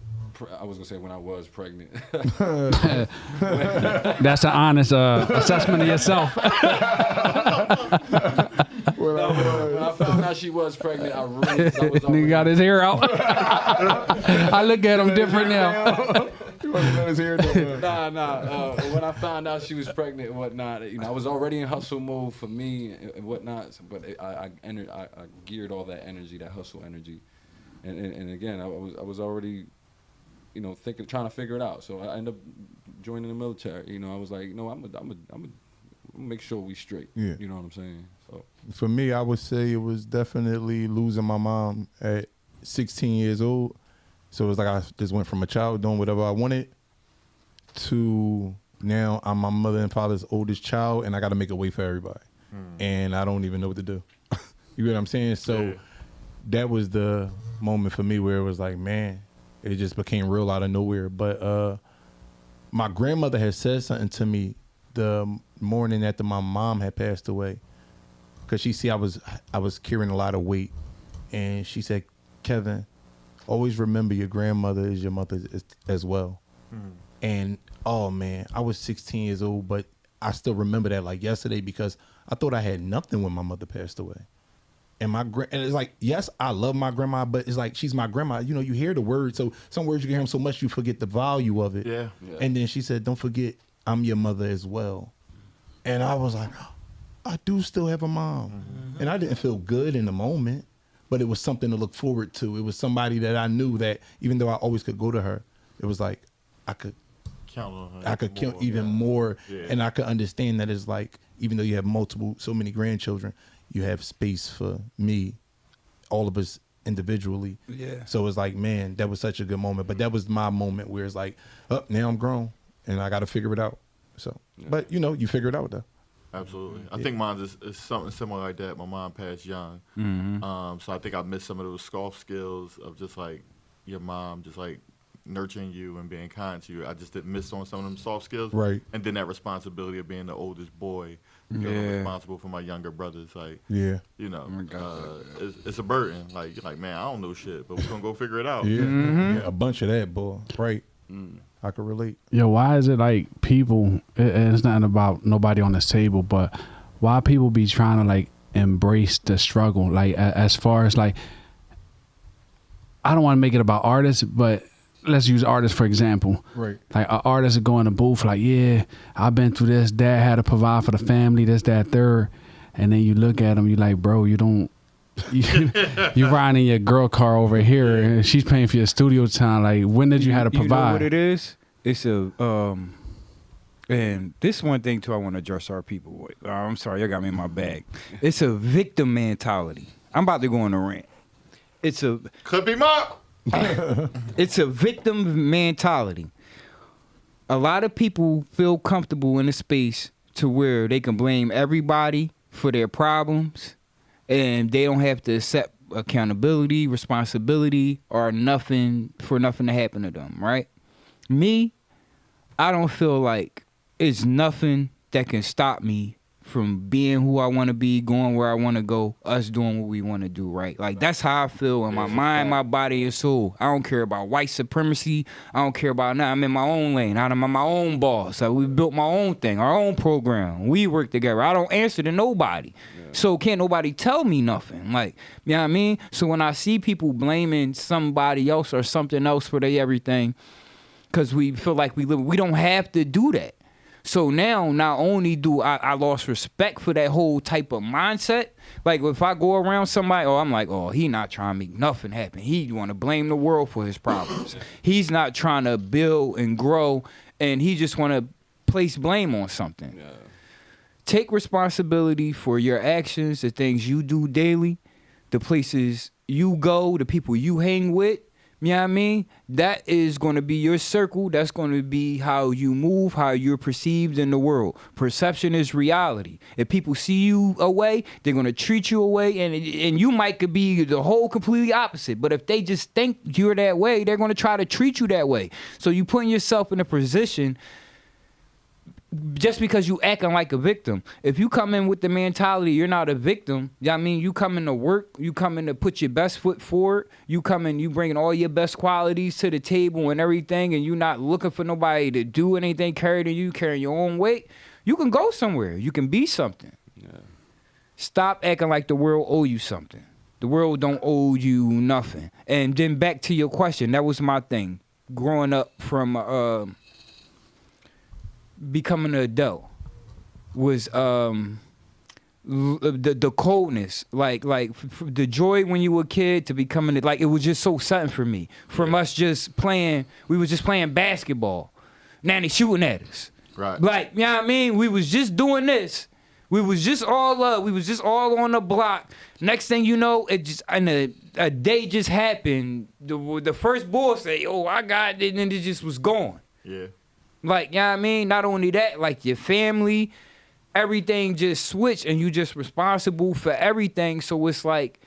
pregnant. That's an honest assessment of yourself. When I found out she was pregnant, I really Nigga got his hair out. I look at him different now. He wasn't got his hair down. Nah. When I found out she was pregnant and whatnot, you know, I was already in hustle mode for me and whatnot. But I geared all that energy, that hustle energy, and again, I was already, you know, trying to figure it out. So I ended up joining the military. You know, I was like, no, I'm gonna make sure we straight. Yeah. You know what I'm saying? So for me, I would say it was definitely losing my mom at 16 years old. So it was like I just went from a child doing whatever I wanted to now I'm my mother and father's oldest child, and I got to make a way for everybody. And I don't even know what to do. You get what I'm saying? So that was the moment for me where it was like, man, it just became real out of nowhere. But my grandmother had said something to me the morning after my mom had passed away, because she see I was carrying a lot of weight, and she said, Kevin, always remember your grandmother is your mother as well. And oh man, I was 16 years old, but I still remember that like yesterday, because I thought I had nothing when my mother passed away. And and it's like, yes, I love my grandma, but it's like, she's my grandma. You know, you hear the words, so some words you hear them so much you forget the value of it. Yeah. And then she said, don't forget, I'm your mother as well. And I was like, I do still have a mom. And I didn't feel good in the moment, but it was something to look forward to. It was somebody that I knew that even though I always could go to her, it was like I could count on her. I could count even more. And I could understand that it's like, even though you have so many grandchildren, you have space for me, all of us individually. Yeah. So it's like, man, that was such a good moment. But that was my moment where it's like, oh, now I'm grown and I got to figure it out. So, but you know, you figure it out though. Absolutely. I think mine is something similar like that. My mom passed young. So I think I missed some of those soft skills of just like your mom, just like nurturing you and being kind to you. I just didn't miss on some of them soft skills. Right. And then that responsibility of being the oldest boy, feeling responsible for my younger brothers. Like, you know, it's a burden. Like, you're like, man, I don't know shit, but we're going to go figure it out. Yeah, a bunch of that, boy. Right. I can relate. Yo, why is it like people, it's nothing about nobody on this table, but why people be trying to like embrace the struggle? Like, as far as like, I don't want to make it about artists, but let's use artists for example. Right. Like an artist would go in the booth like, yeah, I've been through this. Dad had to provide for the family, this, that, third. And then you look at him, you like, bro, you riding in your girl car over here and she's paying for your studio time. Like, when did you have to provide? You know what it is? It's and this one thing too I want to address our people with. I'm sorry, you got me in my bag. It's a victim mentality. I'm about to go on a rant. Clip him up. It's a victim mentality. A lot of people feel comfortable in a space to where they can blame everybody for their problems and they don't have to accept accountability, responsibility, or nothing to happen to them, right? Me, I don't feel like it's nothing that can stop me from being who I want to be, going where I want to go, us doing what we want to do, right? Like, that's how I feel in my mind, my body, and soul. I don't care about white supremacy. I don't care about nothing. I'm in my own lane. I'm my own boss. So we built my own thing, our own program. We work together. I don't answer to nobody. So can't nobody tell me nothing. Like, you know what I mean? So when I see people blaming somebody else or something else for their everything, because we feel like we don't have to do that. So now, not only do I lost respect for that whole type of mindset, like if I go around somebody, I'm like, he not trying to make nothing happen. He want to blame the world for his problems. He's not trying to build and grow and he just want to place blame on something. Yeah. Take responsibility for your actions, the things you do daily, the places you go, the people you hang with. You know what I mean? That is going to be your circle. That's going to be how you move, how you're perceived in the world. Perception is reality. If people see you away, they're going to treat you away, and you might could be the whole completely opposite. But if they just think you're that way, they're going to try to treat you that way. So you putting yourself in a position just because you acting like a victim. If you come in with the mentality you're not a victim, you know what I mean? You come in to work, you come in to put your best foot forward, you come in, you bringing all your best qualities to the table and everything, and you not looking for nobody to do anything, carrying your own weight, you can go somewhere. You can be something. Yeah. Stop acting like the world owe you something. The world don't owe you nothing. And then back to your question, that was my thing. Growing up from becoming an adult was the coldness, like the joy when you were a kid to becoming like, it was just so sudden for me. From us just playing, we was just playing basketball. Now they shooting at us. Right. Like, you know what I mean? We was just doing this. We was just all up. We was just all on the block. Next thing you know, it just a day just happened. The first ball say, "Oh, I got it," and then it just was gone. Yeah. Like, you know what I mean? Not only that, like your family, everything just switched, and you just responsible for everything. So it's like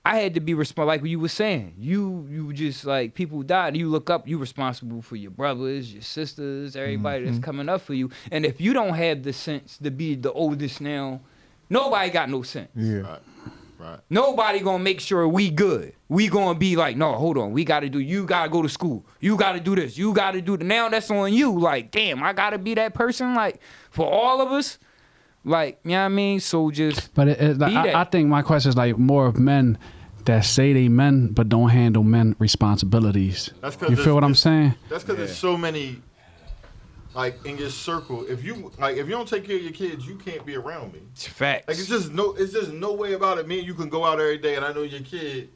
I had to be responsible, like what you were saying. You just like, people died, you look up, you responsible for your brothers, your sisters, everybody that's coming up for you. And if you don't have the sense to be the oldest now, nobody got no sense. Right. Nobody gonna make sure we good. We gonna be like, no, hold on, you gotta go to school. You gotta do this. You gotta do that. Now that's on you. Like, damn, I gotta be that person. Like, for all of us. Like, you know what I mean? So just. But I think my question is like more of men that say they men but don't handle men responsibilities. You feel what I'm saying? That's because there's so many. Like, in your circle, if you don't take care of your kids, you can't be around me. It's facts. Like, it's just no way about it. Me and you can go out every day, and I know your kid.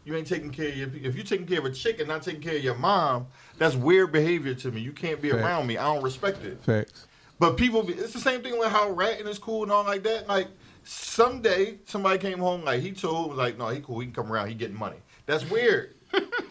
You ain't taking care of if you're taking care of a chick and not taking care of your mom, that's weird behavior to me. You can't be around me. I don't respect it. Facts. But it's the same thing with how ratting is cool and all like that. Like, someday somebody came home, like, he was like, no, he cool, he can come around, he getting money. That's weird.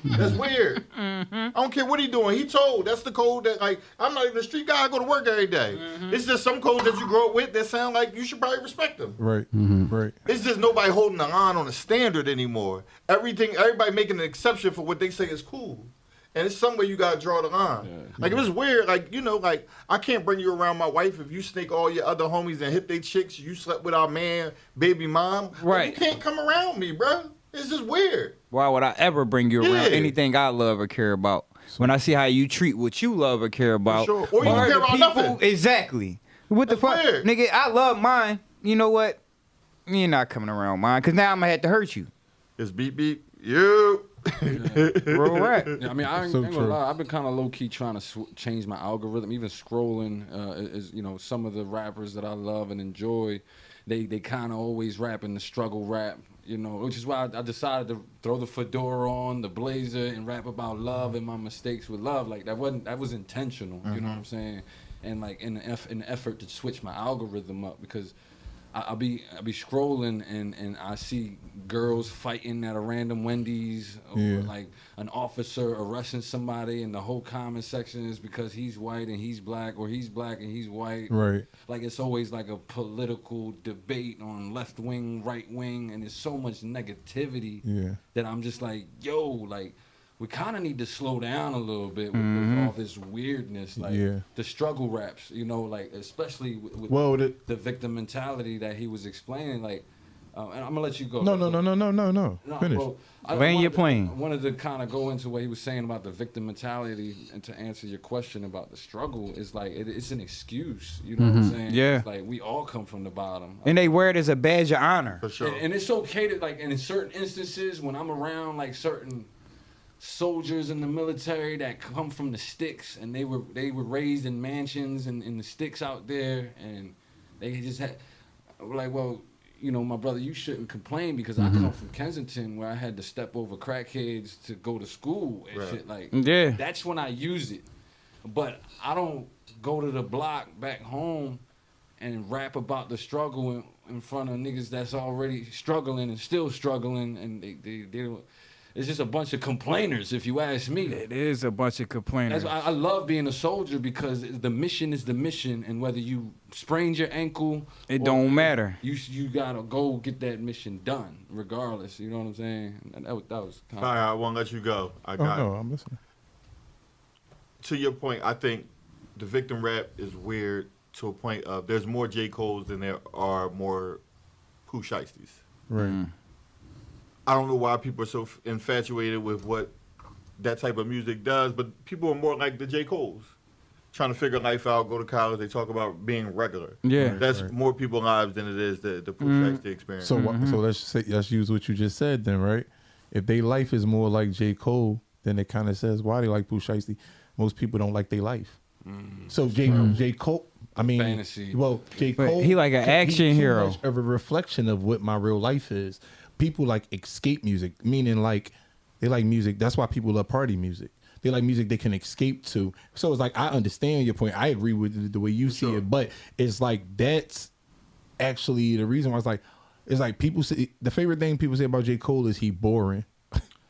That's weird. I don't care what he doing. He told. That's the code that, like, I'm not even a street guy. I go to work every day. It's just some codes that you grow up with that sound like you should probably respect them. Right. Right. It's just nobody holding the line on a standard anymore. Everybody making an exception for what they say is cool. And it's somewhere you gotta draw the line. Yeah. Like, it was weird. Like, you know, like, I can't bring you around my wife if you snake all your other homies and hit they chicks. You slept with our man, baby mom. Right. Like, you can't come around me, bro. It's just weird. Why would I ever bring you around anything I love or care about? When I see how you treat what you love or care about. For sure. Or you don't care about nothing. Exactly. What That's the fuck? weird. Nigga, I love mine. You know what? You're not coming around mine, because now I'm going to have to hurt you. It's beep beep. You. Real rap. Yeah, I mean, I ain't gonna lie. I've been kind of low key trying to change my algorithm. Even scrolling, is, you know, some of the rappers that I love and enjoy, they kind of always rapping the struggle rap. You know, which is why I decided to throw the fedora on, the blazer, and rap about love and my mistakes with love. Like, that was intentional. You know what I'm saying? And like in the effort to switch my algorithm up, because I'll be scrolling and I see girls fighting at a random Wendy's, or like an officer arresting somebody, and the whole comment section is because he's white and he's black, or he's black and he's white. Right. Like, it's always like a political debate on left wing, right wing, and there's so much negativity that I'm just like, yo, like, we kind of need to slow down a little bit with all this weirdness, like the struggle raps, you know, like, especially with the victim mentality that he was explaining, like, and I'm gonna let you go. No. Finish. Well, Land your plane. I wanted to kind of go into what he was saying about the victim mentality, and to answer your question about the struggle, is like, it's an excuse, you know what I'm saying? Yeah. It's like, we all come from the bottom. And they wear it as a badge of honor. For sure. And it's okay to, like, and in certain instances, when I'm around, like, certain soldiers in the military that come from the sticks, and they were raised in mansions and in the sticks out there, and they just had, like, well, you know, my brother, you shouldn't complain because I come from Kensington where I had to step over crackheads to go to school and shit. Like, that's when I use it. But I don't go to the block back home and rap about the struggle in front of niggas that's already struggling and still struggling, and they don't. It's just a bunch of complainers, if you ask me. It is a bunch of complainers. I love being a soldier because the mission is the mission, and whether you sprained your ankle, it don't matter. You gotta go get that mission done, regardless. You know what I'm saying? And that was kind of. All right, I won't let you go. I'm listening. To your point, I think the victim rap is weird to a point of there's more J. Coles than there are more Pooh Shiesties. Right. I don't know why people are so infatuated with what that type of music does, but people are more like the J. Coles, trying to figure life out, go to college. They talk about being regular. Yeah, that's more people's lives than it is the Pooh Shiesty experience. So so let's use what you just said then, right? If their life is more like J. Cole, then it kind of says why they like Pooh Shiesty. Most people don't like their life. So J. Cole. I mean, fantasy. Well, J. Cole, he like an action hero. Much of a reflection of what my real life is. People like escape music, meaning like they like music. That's why people love party music. They like music they can escape to. So it's like, I understand your point. I agree with the way you see it, but it's like that's actually the reason why it's like people say the favorite thing people say about J. Cole is he boring.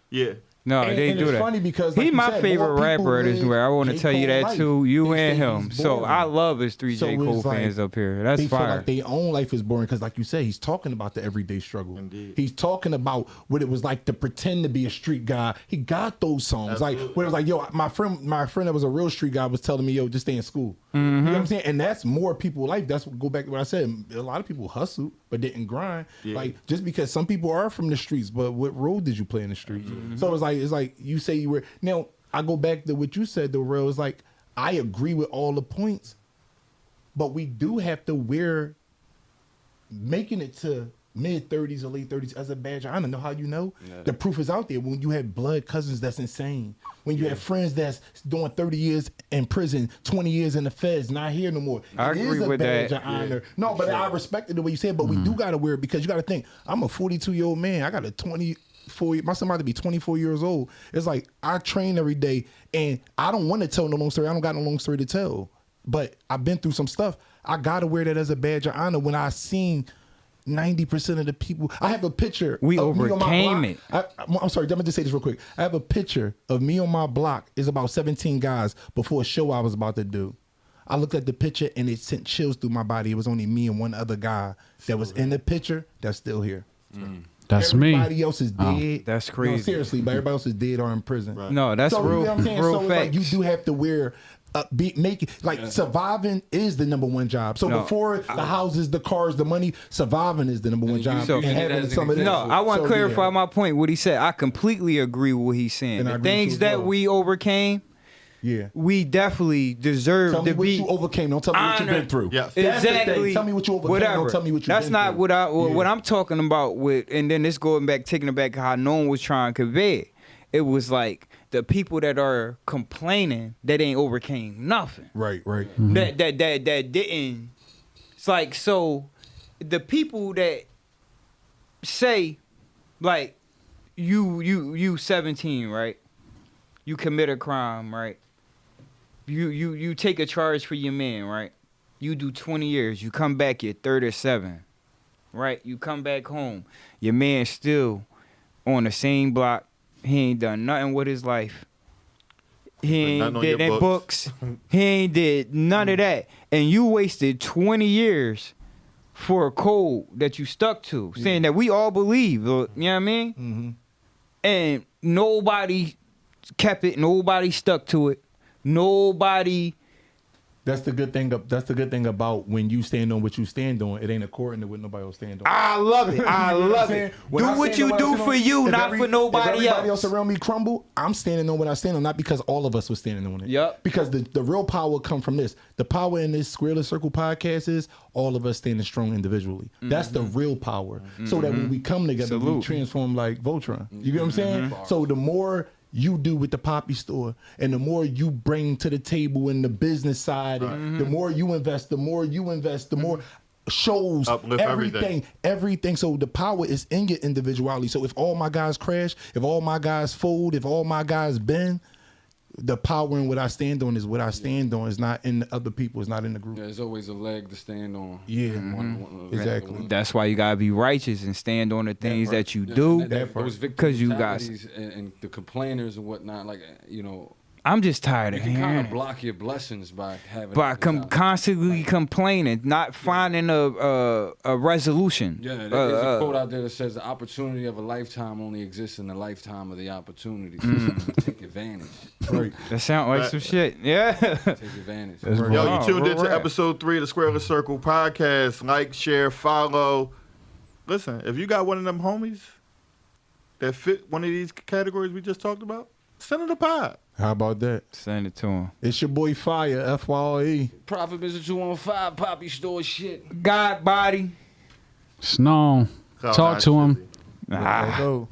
Yeah. No, and they and do it's that. Funny because he like my said, favorite rapper this way. I want to J. tell you Cole that life. too. You They and say him. he's So boring. I love his three So J. Cole it's like, fans up here. That's they fire. feel like their own life is boring because, like you said, he's talking about the everyday struggle. Indeed. He's talking about what it was like to pretend to be a street guy. He got those songs. Absolutely. Like when it was like, yo, my friend that was a real street guy was telling me, yo, just stay in school. You know what I'm saying? And that's more people's life. That's what, go back to what I said. A lot of people hustled but didn't grind. Yeah. Like just because some people are from the streets, but what role did you play in the streets? So it's like you say you were now. I go back to what you said, though, real. It's like, I agree with all the points, but we do have to making it to mid-30s or late 30s as a badge of honor. Know how you know? Yeah. The proof is out there. When you have blood cousins, that's insane. When you have friends that's doing 30 years in prison, 20 years in the feds, not here no more. I agree with that. It is a badge of honor. No, but I respected the way you said, but we do got to wear it because you got to think, I'm a 42-year-old man. I got a 24, my son about to be 24 years old. It's like I train every day and I don't want to tell no long story. I don't got no long story to tell. But I've been through some stuff. I gotta wear that as a badge of honor when I seen 90% of the people. I have a picture. We of me on my overcame block. it. I'm sorry, let me just say this real quick. I have a picture of me on my block. It's about 17 guys before a show I was about to do. I looked at the picture and it sent chills through my body. It was only me and one other guy that was in the picture that's still here. That's me. Everybody else is dead. That's crazy. No, seriously, but everybody else is dead or in prison. Right. No, that's So, real, you know what I'm saying? real So it's facts. like you do have to wear, surviving is the number one job. So before the houses, the cars, the money, surviving is the number one job. So- And having some of that. No, I want to So, clarify yeah. my point. What he said, I completely agree with what he's saying. And I The agree with you things as that well. we overcame, Yeah. we definitely deserve Tell me to what be you overcame. Don't tell me what you've been honored. through. Yes. That's the thing. Exactly. Tell me what you overcame. Whatever. Don't tell me what you've That's been not through. what I'm talking about with. And then this going back, taking it back, how no one was trying to convey it. It was like the people that are complaining that ain't overcame nothing. Right. That didn't. It's like, so the people that say like you 17, right? You commit a crime, right? You take a charge for your man, right? You do 20 years. You come back, you're 37, right? You come back home. Your man still on the same block. He ain't done nothing with his life. He Nothing ain't on did your that books. books. He ain't did none of that. And you wasted 20 years for a code that you stuck to, saying that we all believe. You know what I mean? Mm-hmm. And nobody kept it. Nobody stuck to it. Nobody. That's the good thing. That's the good thing about when you stand on what you stand on. It ain't according to what nobody else stand on. I love it. I love it. Do what you do for you, not for nobody everybody else. around me crumble, I'm standing on what I stand on, not because all of us were standing on it. Yep. Because the real power come from this. The power in this Squareless Circle podcast is all of us standing strong individually. That's the real power. So that when we come together, we Salute. transform like Voltron. You get what I'm saying? So the more you do with the Poppy store, and the more you bring to the table in the business side, and the more you invest, the more shows, Uplift everything. So the power is in your individuality. So if all my guys crash, if all my guys fold, if all my guys bend, the power in what I stand on is what I stand on. It's not in the other people. It's not in the group. Yeah, there's always a leg to stand on. Yeah, exactly. That's why you gotta be righteous and stand on the things that you do, because you got. And the complainers and whatnot, like I'm just tired of you can kind hearing of it. block your blessings by having. By constantly complaining, not finding a resolution. Yeah, there's a quote out there that says the opportunity of a lifetime only exists in the lifetime of the opportunity. Take advantage. Right. That sounds like some shit. Yeah. Take advantage. Yo, you tuned into episode 3 of the Squareless Circle podcast. Like, share, follow. Listen, if you got one of them homies that fit one of these categories we just talked about, send it a pod. How about that? Send it to him. It's your boy Fire, FYE. Profit Business 215, Poppy Store shit. God body. Snow. Talk to him. Go.